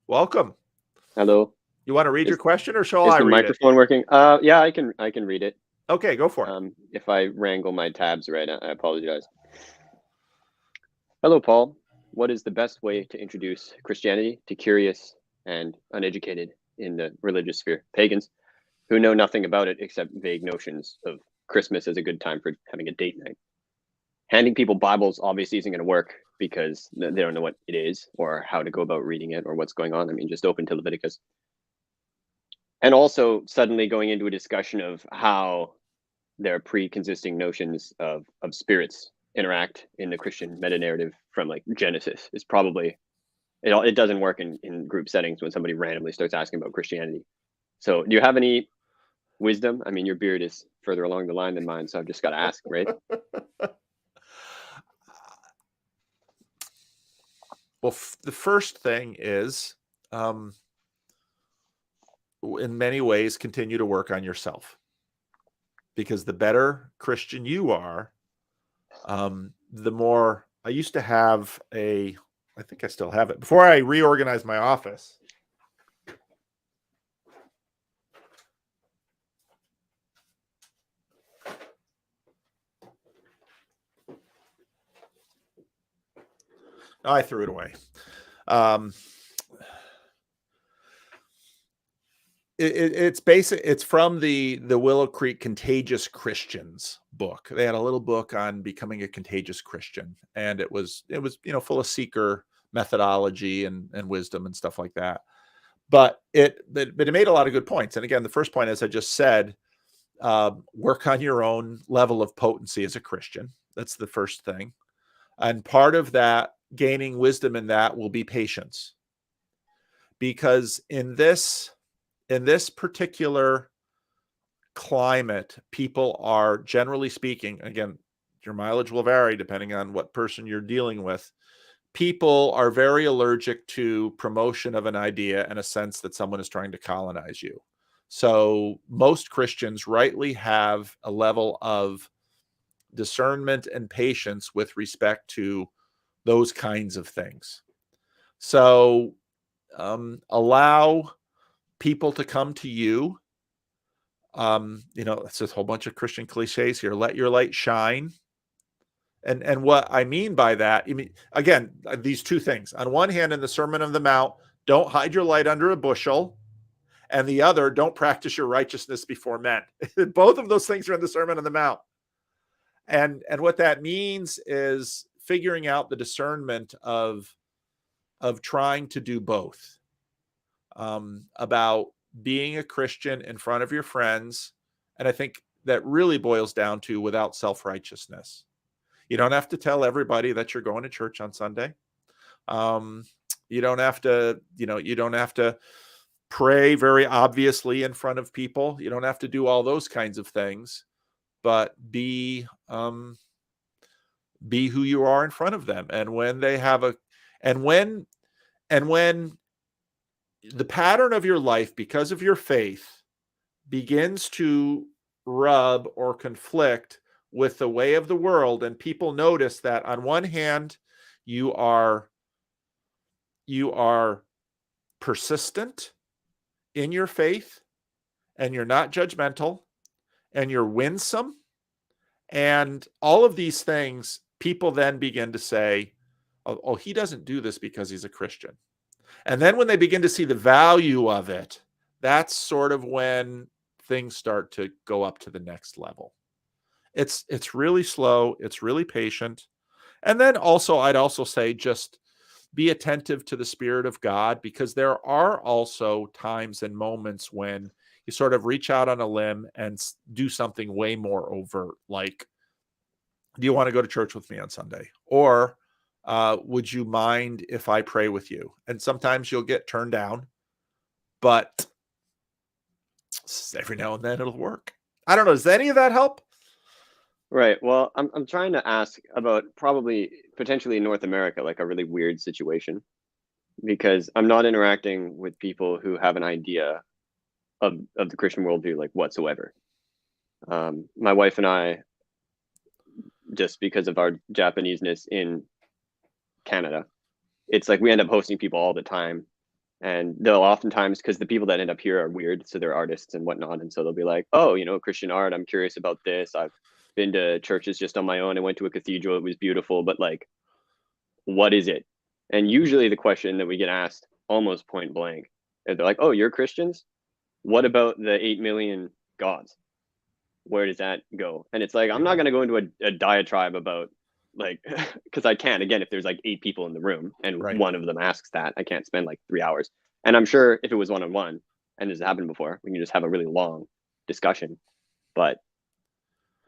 Welcome. Hello. You want to read your question, or shall I read it? Is the microphone working? Yeah, I can read it. Okay, go for it. If I wrangle my tabs right, I apologize. Hello, Paul. What is the best way to introduce Christianity to curious and uneducated in the religious sphere pagans who know nothing about it except vague notions of Christmas as a good time for having a date night? Handing people Bibles obviously isn't going to work because they don't know what it is or how to go about reading it or what's going on. I mean, just open to Leviticus. And also suddenly going into a discussion of how their pre-consisting notions of spirits interact in the Christian meta-narrative from like Genesis is probably, it doesn't work in group settings when somebody randomly starts asking about Christianity. So do you have any wisdom? I mean, your beard is further along the line than mine, so I've just got to ask, right? Well, the first thing is, in many ways, continue to work on yourself, because the better Christian you are, the more. I used to have I think I still have it, before I reorganized my office. I threw it away. It's basic. It's from the Willow Creek Contagious Christians book. They had a little book on becoming a contagious Christian, and it was full of seeker methodology and wisdom and stuff like that. But it made a lot of good points. And again, the first point, as I just said, work on your own level of potency as a Christian. That's the first thing. And part of that, gaining wisdom in that, will be patience. Because in this particular climate, people are, generally speaking, again, your mileage will vary depending on what person you're dealing with. People are very allergic to promotion of an idea and a sense that someone is trying to colonize you. So most Christians rightly have a level of discernment and patience with respect to those kinds of things. So allow people to come to you. It's a whole bunch of Christian cliches here. Let your light shine. And what I mean by that, again, these two things. On one hand, in the Sermon on the Mount, don't hide your light under a bushel. And the other, don't practice your righteousness before men. Both of those things are in the Sermon on the Mount. And what that means is figuring out the discernment of trying to do both. About being a Christian in front of your friends. And I think that really boils down to without self-righteousness. You don't have to tell everybody that you're going to church on Sunday. You don't have to pray very obviously in front of people. You don't have to do all those kinds of things, but be who you are in front of them. And when they have when the pattern of your life, because of your faith, begins to rub or conflict with the way of the world, and people notice that on one hand, you are persistent in your faith, and you're not judgmental, and you're winsome, and all of these things, people then begin to say, oh, he doesn't do this because he's a Christian. And then when they begin to see the value of it, that's sort of when things start to go up to the next level. It's really slow. It's really patient. And then also, I'd also say, just be attentive to the Spirit of God, because there are also times and moments when you sort of reach out on a limb and do something way more overt, like, do you want to go to church with me on Sunday? Or would you mind if I pray with you? And sometimes you'll get turned down, but every now and then it'll work. I don't know. Does any of that help? Right. Well, I'm trying to ask about probably potentially in North America, like a really weird situation, because I'm not interacting with people who have an idea of the Christian worldview, like whatsoever. My wife and I, just because of our Japaneseness in Canada, it's like we end up hosting people all the time. And they'll oftentimes, because the people that end up here are weird, so they're artists and whatnot, and so they'll be like, oh, you know, Christian art, I'm curious about this. I've been to churches just on my own. I went to a cathedral, it was beautiful, but like, what is it? And usually the question that we get asked almost point blank, they're like, oh, you're Christians? What about the 8 million gods? Where does that go? And it's like, I'm not going to go into a diatribe about, like, because I can't. Again, if there's like 8 people in the room and Right. one of them asks that, I can't spend like 3 hours. And I'm sure if it was one-on-one, and this has happened before, we can just have a really long discussion. But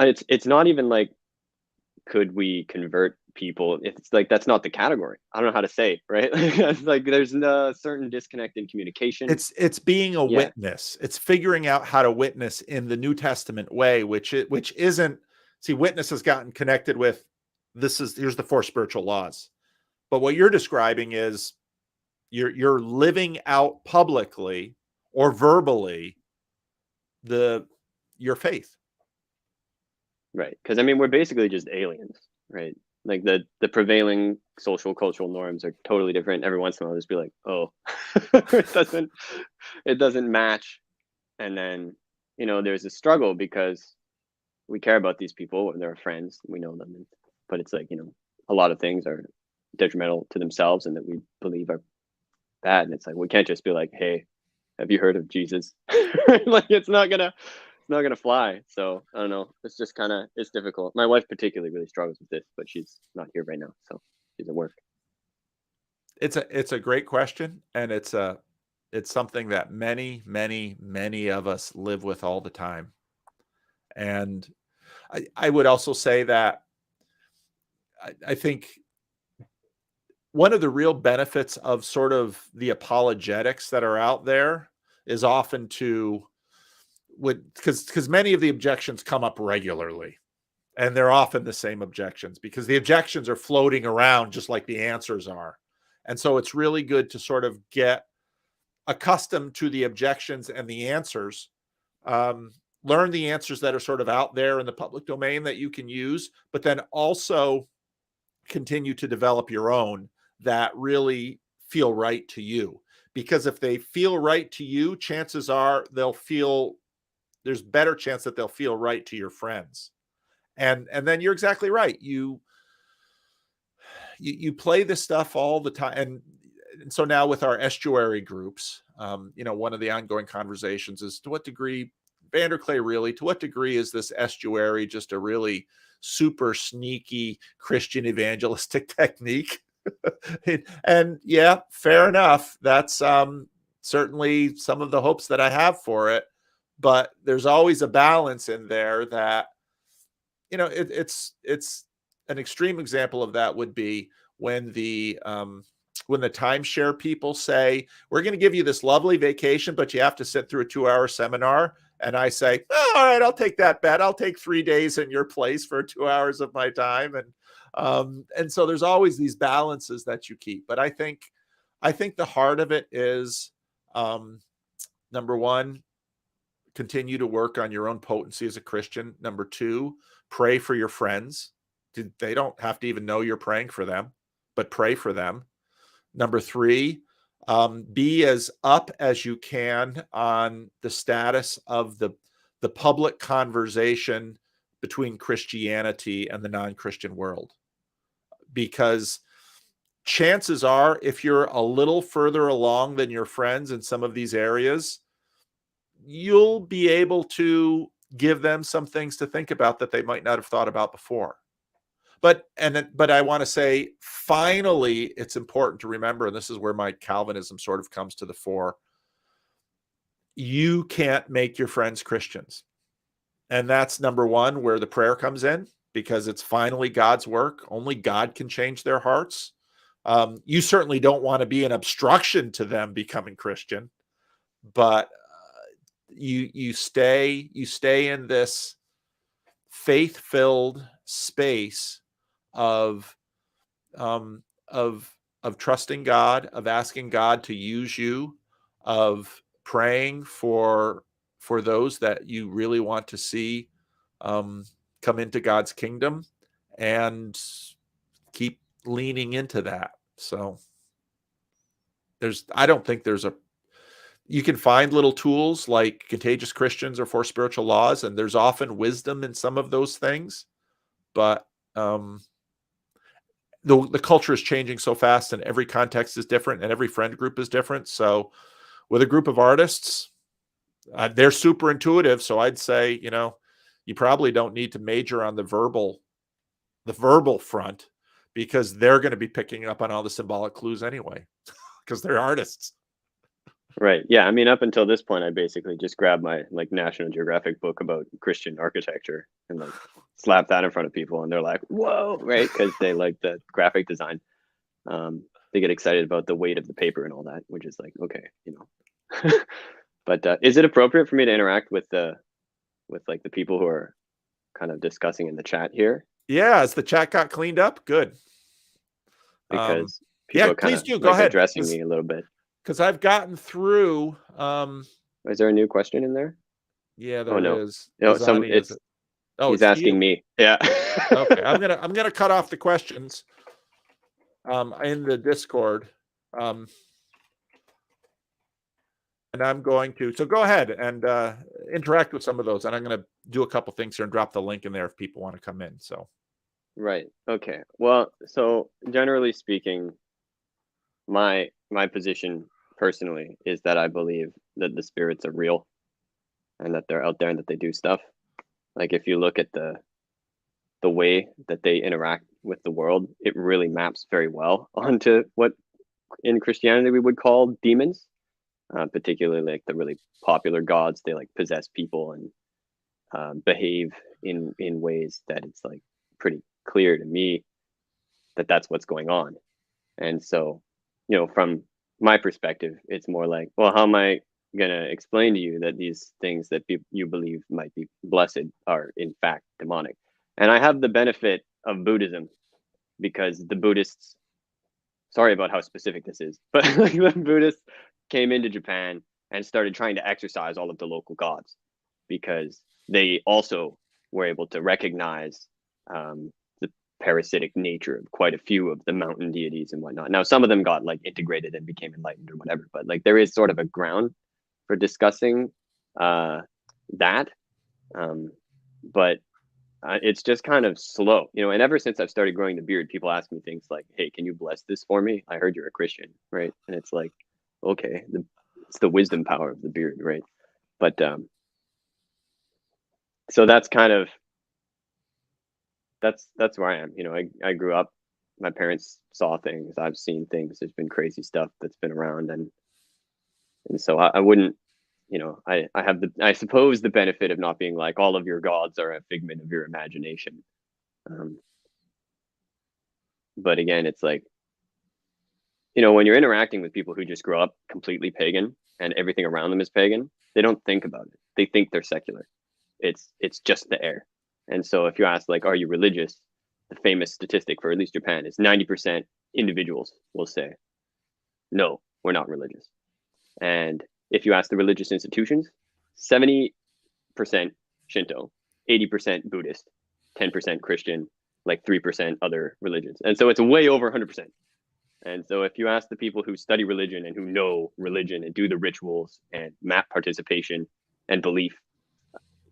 it's not even like, could we convert people? It's like, that's not the category. I don't know how to say it, right? It's like there's a certain disconnect in communication. It's being a Yeah. witness. It's figuring out how to witness in the New Testament way, which isn't, see, witness has gotten connected with here's the 4 spiritual laws. But what you're describing is you're living out publicly or verbally your faith. Right. Because I mean, we're basically just aliens, right? Like the prevailing social cultural norms are totally different. Every once in a while, I'll just be like, oh, it doesn't match. And then, you know, there's a struggle because we care about these people and they're our friends, we know them, but it's like, you know, a lot of things are detrimental to themselves and that we believe are bad. And it's like, we can't just be like, hey, have you heard of Jesus? Like, it's not gonna fly. So I don't know. It's just it's difficult. My wife particularly really struggles with this, but she's not here right now, so she's at work. It's a great question, and it's something that many of us live with all the time. And I would also say that I think one of the real benefits of sort of the apologetics that are out there is often because many of the objections come up regularly, and they're often the same objections because the objections are floating around just like the answers are. And so it's really good to sort of get accustomed to the objections and the answers, learn the answers that are sort of out there in the public domain that you can use, but then also continue to develop your own that really feel right to you. Because if they feel right to you, chances are there's better chance that they'll feel right to your friends. And then you're exactly right. You play this stuff all the time. And so now with our estuary groups, you know, one of the ongoing conversations is to what degree, to what degree is this estuary just a really super sneaky Christian evangelistic technique? And yeah, fair enough. That's certainly some of the hopes that I have for it. But there's always a balance in there that, you know, it's an extreme example of that would be when the timeshare people say, we're going to give you this lovely vacation, but you have to sit through a 2-hour seminar. And I say, oh, all right, I'll take that bet. I'll take 3 days in your place for 2 hours of my time. And so there's always these balances that you keep. But I think the heart of it is, number one, continue to work on your own potency as a Christian. Number 2, pray for your friends. They don't have to even know you're praying for them, but pray for them. Number 3, be as up as you can on the status of the public conversation between Christianity and the non-Christian world. Because chances are, if you're a little further along than your friends in some of these areas, you'll be able to give them some things to think about that they might not have thought about before. But I want to say, finally, it's important to remember, and this is where my Calvinism sort of comes to the fore, you can't make your friends Christians. And that's number 1, where the prayer comes in, because it's finally God's work. Only God can change their hearts. You certainly don't want to be an obstruction to them becoming Christian, but you stay in this faith-filled space of trusting God, of asking God to use you, of praying for those that you really want to see come into God's kingdom, and keep leaning into that. So I don't think there's you can find little tools like Contagious Christians or For Spiritual Laws, and there's often wisdom in some of those things, but the culture is changing so fast, and every context is different, and every friend group is different. So with a group of artists, they're super intuitive. So I'd say, you probably don't need to major on the verbal front, because they're going to be picking up on all the symbolic clues anyway, because they're artists. Right. Yeah. I mean, up until this point, I basically just grabbed my National Geographic book about Christian architecture and slap that in front of people, and they're like, "Whoa!" Right? Because they like the graphic design. They get excited about the weight of the paper and all that, which is like, okay, But is it appropriate for me to interact with the people who are kind of discussing in the chat here? Yeah, as the chat got cleaned up, good. Because people are kind please of do go ahead, addressing me a little bit. Because I've gotten through. Is there a new question in there? Yeah, there is. No, he's asking me. Yeah. Okay, I'm gonna cut off the questions in the Discord. And I'm going to, so go ahead and interact with some of those. And I'm going to do a couple things here and drop the link in there if people want to come in. So, right. Okay. Well, so generally speaking, my position personally is that I believe that the spirits are real and that they're out there and that they do stuff. Like if you look at the way that they interact with the world, it really maps very well onto what in Christianity we would call demons. Particularly like the really popular gods, they possess people and behave in ways that it's pretty clear to me that that's what's going on. And so, from my perspective, it's more like, well, how am I going to explain to you that these things that you believe might be blessed are in fact demonic? And I have the benefit of Buddhism, because the Buddhists, sorry about how specific this is, but the Buddhists came into Japan and started trying to exorcise all of the local gods, because they also were able to recognize the parasitic nature of quite a few of the mountain deities and whatnot. Now, some of them got integrated and became enlightened or whatever, but there is sort of a ground for discussing that. But it's just kind of slow, and ever since I've started growing the beard, people ask me things like, "Hey, can you bless this for me? I heard you're a Christian," right? And it's like, okay, it's the wisdom power of the beard, right? But so that's kind of that's where I am. I grew up, my parents saw things, I've seen things, there's been crazy stuff that's been around, and so I wouldn't, I have I suppose the benefit of not being like all of your gods are a figment of your imagination. But again, it's like, when you're interacting with people who just grow up completely pagan and everything around them is pagan, they don't think about it. They think they're secular. It's just the air. And so if you ask, are you religious? The famous statistic for at least Japan is 90% individuals will say, no, we're not religious. And if you ask the religious institutions, 70% Shinto, 80% Buddhist, 10% Christian, 3% other religions. And so it's way over 100%. And so if you ask the people who study religion and who know religion and do the rituals and map participation and belief,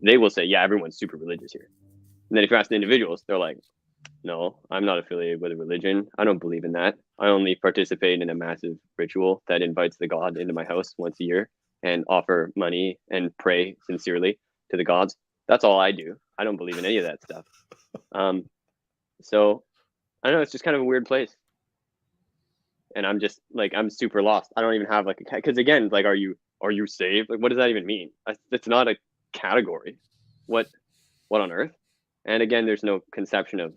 they will say, yeah, everyone's super religious here. And then if you ask the individuals, they're like, no, I'm not affiliated with a religion. I don't believe in that. I only participate in a massive ritual that invites the god into my house once a year and offer money and pray sincerely to the gods. That's all I do. I don't believe in any of that stuff. So I don't know, it's just kind of a weird place. And I'm just I'm super lost. I don't even have because again, are you saved? What does that even mean? It's not a category. What on earth? And again, there's no conception of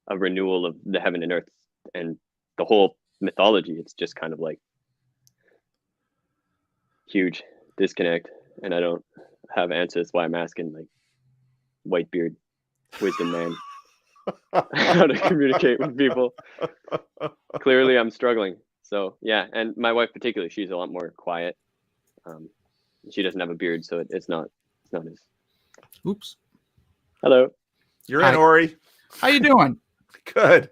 a renewal of the heaven and earth and the whole mythology. It's just kind of huge disconnect, and I don't have answers. Why I'm asking Whitebeard, wisdom man, how to communicate with people. Clearly I'm struggling. So yeah, and my wife particularly, she's a lot more quiet. She doesn't have a beard, so it's not as. Oops. Hello. You're in, Ori. How you doing? Good.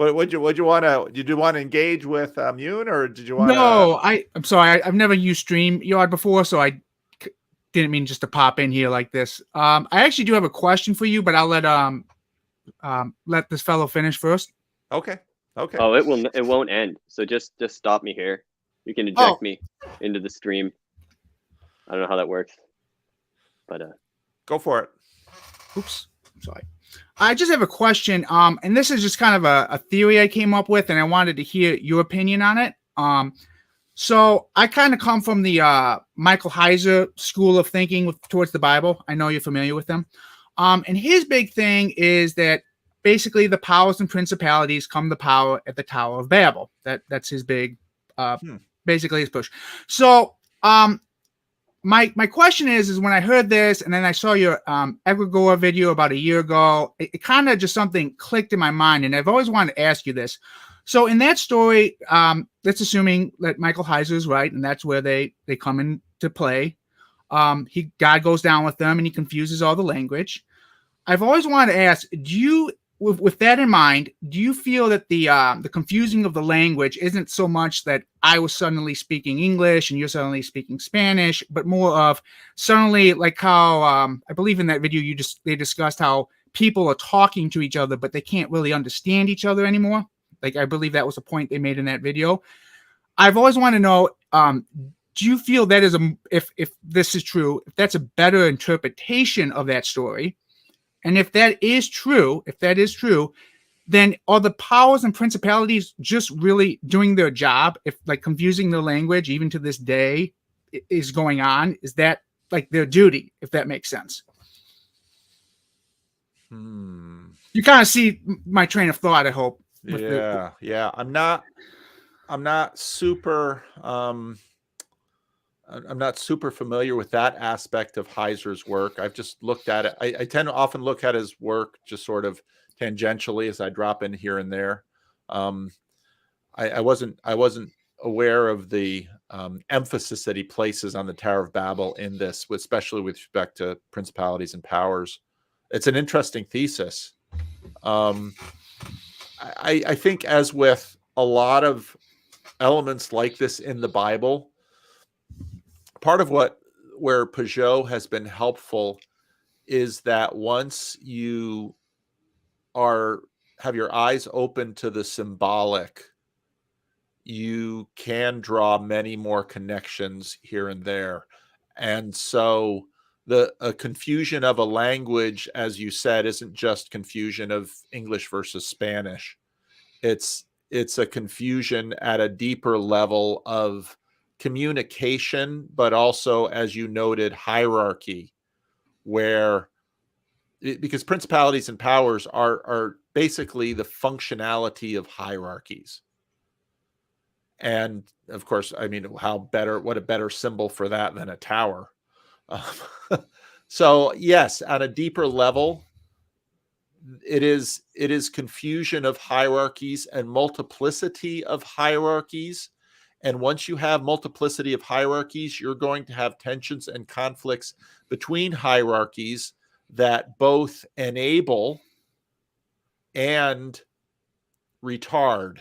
Would you want to? Did you want to engage with Yoon, or did you want to? No, I'm sorry. I've never used StreamYard before, so I didn't mean just to pop in here like this. I actually do have a question for you, but I'll let this fellow finish first. Okay. Okay. Oh, it won't end. So just stop me here. You can eject me into the stream. I don't know how that works, but Go for it. Oops, sorry. I just have a question. And this is just kind of a theory I came up with, and I wanted to hear your opinion on it. So I kind of come from the Michael Heiser school of thinking towards the Bible. I know you're familiar with them. And his big thing is that basically the powers and principalities come to power at the Tower of Babel. That's his big, basically his push. So my question is when I heard this, and then I saw your egregore video about a year ago, it kind of just something clicked in my mind, and I've always wanted to ask you this. So in that story, that's assuming that Michael Heiser is right, and that's where they come into play. God goes down with them, and he confuses all the language. I've always wanted to ask, do you, with that in mind, do you feel that the confusing of the language isn't so much that I was suddenly speaking English and you're suddenly speaking Spanish, but more of suddenly like how I believe in that video they discussed how people are talking to each other, but they can't really understand each other anymore. Like I believe that was a point they made in that video. I've always wanted to know, do you feel that is if this is true, if that's a better interpretation of that story? And if that is true, then are the powers and principalities just really doing their job? If like confusing the language, even to this day, is going on, is that like their duty? If that makes sense. You kind of see my train of thought, I hope. Yeah. I'm not super. I'm not super familiar with that aspect of Heiser's work. I've just looked at it. I tend to often look at his work just sort of tangentially as I drop in here and there. I wasn't aware of the emphasis that he places on the Tower of Babel in this, especially with respect to principalities and powers. It's an interesting thesis. I think, as with a lot of elements like this in the Bible, part of where Peugeot has been helpful is that once you have your eyes open to the symbolic, you can draw many more connections here and there. And so a confusion of a language, as you said, isn't just confusion of English versus Spanish. It's a confusion at a deeper level of communication, but also, as you noted, hierarchy, because principalities and powers are basically the functionality of hierarchies. And of course, I mean, what a better symbol for that than a tower. So yes, at a deeper level, it is confusion of hierarchies and multiplicity of hierarchies. And once you have multiplicity of hierarchies, you're going to have tensions and conflicts between hierarchies that both enable and retard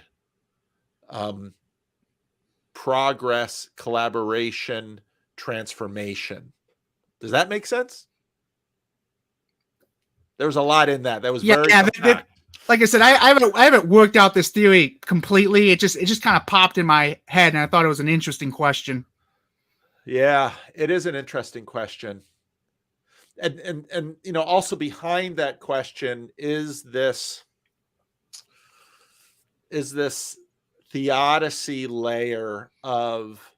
progress, collaboration, transformation. Does that make sense? There was a lot in that. That was very like I said, I haven't worked out this theory completely. It just kind of popped in my head, and I thought it was an interesting question. Yeah, it is an interesting question. And also behind that question is this theodicy layer of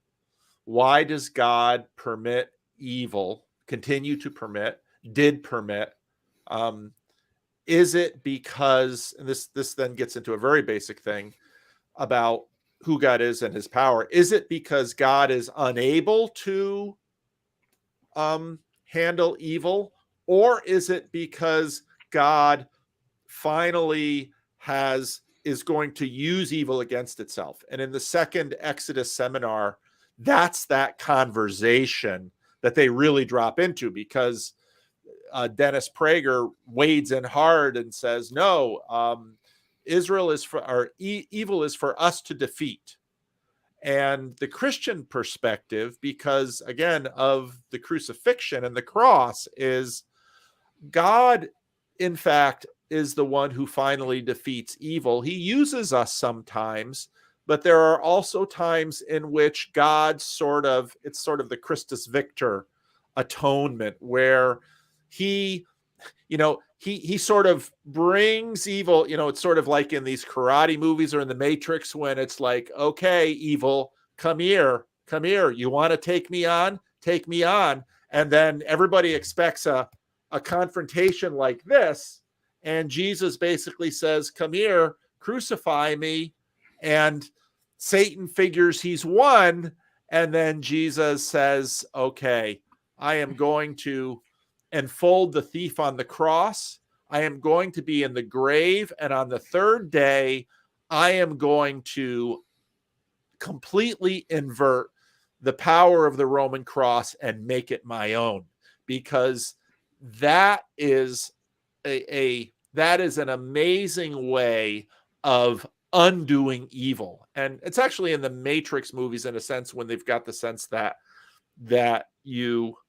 why does God permit evil, continue to permit, did permit? Is it because, and this then gets into a very basic thing about who God is and his power. Is it because God is unable to handle evil, or is it because God finally is going to use evil against itself? And in the second Exodus seminar, that's that conversation that they really drop into, because Dennis Prager wades in hard and says, no, Israel is for our evil is for us to defeat. And the Christian perspective, because again, of the crucifixion and the cross, is God, in fact, is the one who finally defeats evil. He uses us sometimes, but there are also times in which God it's sort of the Christus Victor atonement, where he sort of brings evil. It's sort of like in these karate movies or in the Matrix, when it's like, okay, evil, come here. You want to take me on? Take me on. And then everybody expects a confrontation like this. And Jesus basically says, come here, crucify me. And Satan figures he's won. And then Jesus says, okay, I am going to enfold the thief on the cross. I am going to be in the grave. And on the third day, I am going to completely invert the power of the Roman cross and make it my own, because that is an amazing way of undoing evil. And it's actually in the Matrix movies, in a sense, when they've got the sense that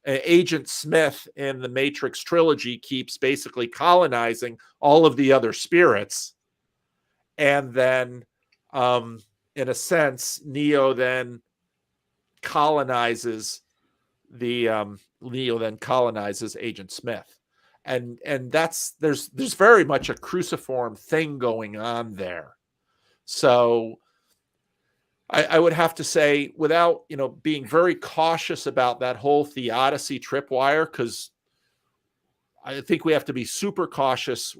Agent Smith in the Matrix trilogy keeps basically colonizing all of the other spirits. And then, in a sense, Neo then colonizes Agent Smith. And there's very much a cruciform thing going on there. So I would have to say, without being very cautious about that whole theodicy tripwire, because I think we have to be super cautious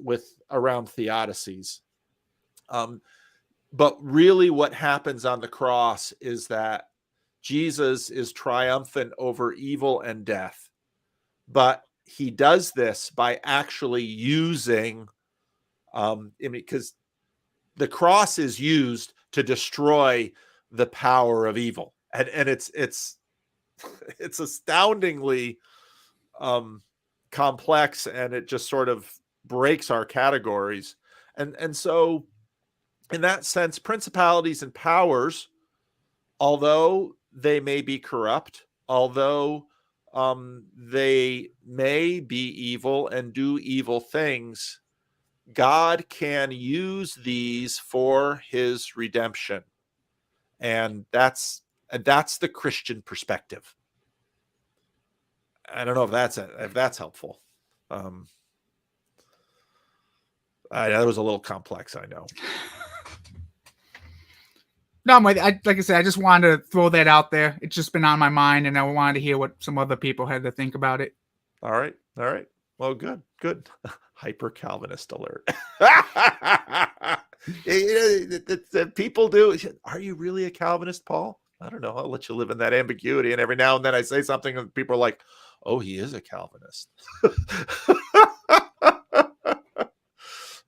around theodicies. But really what happens on the cross is that Jesus is triumphant over evil and death. But he does this by actually using, because the cross is used to destroy the power of evil. And it's astoundingly complex, and it just sort of breaks our categories. And so in that sense, principalities and powers, although they may be corrupt, although they may be evil and do evil things, God can use these for his redemption. And that's the Christian perspective. I don't know if that's helpful. That was a little complex, I know. No, like I said, I just wanted to throw that out there. It's just been on my mind, and I wanted to hear what some other people had to think about it. All right. Well, good. Hyper Calvinist alert. People do. Are you really a Calvinist, Paul? I don't know. I'll let you live in that ambiguity. And every now and then I say something, and people are like, "Oh, he is a Calvinist."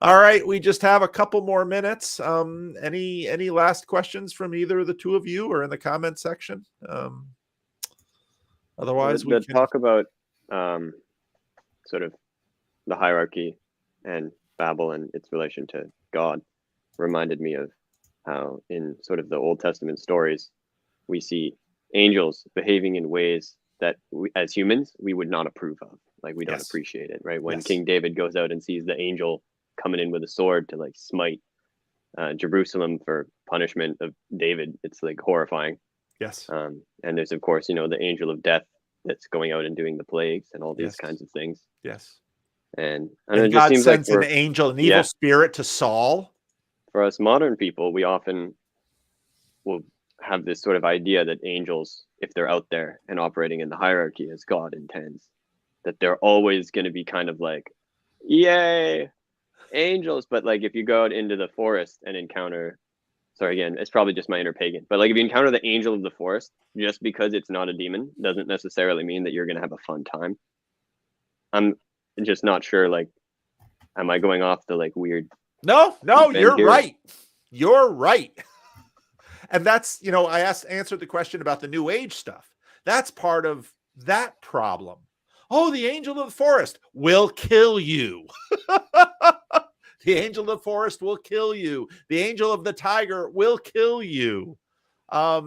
All right, we just have a couple more minutes. Any last questions from either of the two of you, or in the comment section? Otherwise, we can talk about sort of the hierarchy and Babel and its relation to God reminded me of how in sort of the Old Testament stories, we see angels behaving in ways that we, as humans, we would not approve of. Like, we don't appreciate it, right? When King David goes out and sees the angel coming in with a sword to like smite Jerusalem for punishment of David, it's like horrifying. Yes. And there's, of course, the angel of death that's going out and doing the plagues and all these kinds of things. Yes. And it just God seems sends like an angel, an evil spirit to Saul. For us modern people, we often will have this sort of idea that angels, if they're out there and operating in the hierarchy as God intends, that they're always going to be kind of like, yay, angels. But like, if you go out into the forest and encounter, sorry, again, it's probably just my inner pagan, but like, if you encounter the angel of the forest, just because it's not a demon doesn't necessarily mean that you're going to have a fun time. I'm just not sure, like, am I going off the like weird? No, you're right. You're right. And that's, I answered the question about the New Age stuff. That's part of that problem. Oh, the angel of the forest will kill you. The angel of the forest will kill you. The angel of the tiger will kill you. A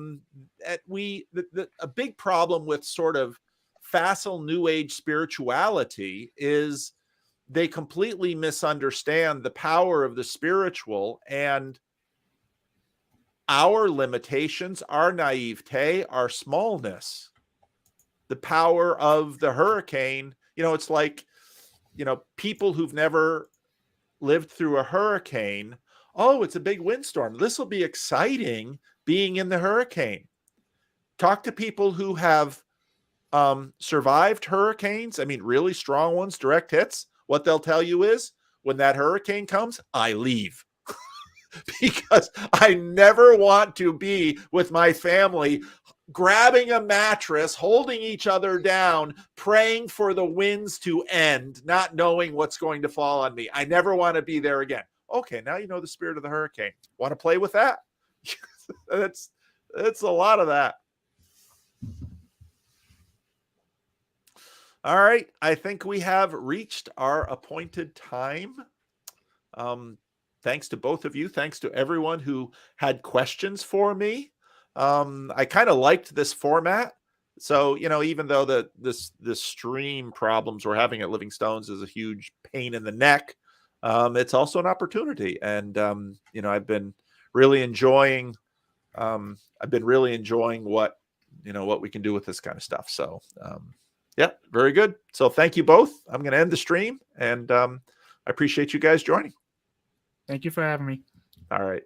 big problem with sort of facile New Age spirituality is they completely misunderstand the power of the spiritual and our limitations, our naivete, our smallness. The power of the hurricane, it's like, people who've never lived through a hurricane. Oh, it's a big windstorm. This will be exciting being in the hurricane. Talk to people who have survived hurricanes. I mean, really strong ones, direct hits. What they'll tell you is when that hurricane comes, I leave. Because I never want to be with my family grabbing a mattress, holding each other down, praying for the winds to end, not knowing what's going to fall on me. I never want to be there again. Okay, now you know the spirit of the hurricane. Want to play with that? That's a lot of that. All right, I think we have reached our appointed time. Thanks to both of you. Thanks to everyone who had questions for me. I kind of liked this format. So, even though the stream problems we're having at Living Stones is a huge pain in the neck, it's also an opportunity. And, I've been really enjoying what we can do with this kind of stuff. So, yeah, very good. So thank you both. I'm going to end the stream, and I appreciate you guys joining. Thank you for having me. All right.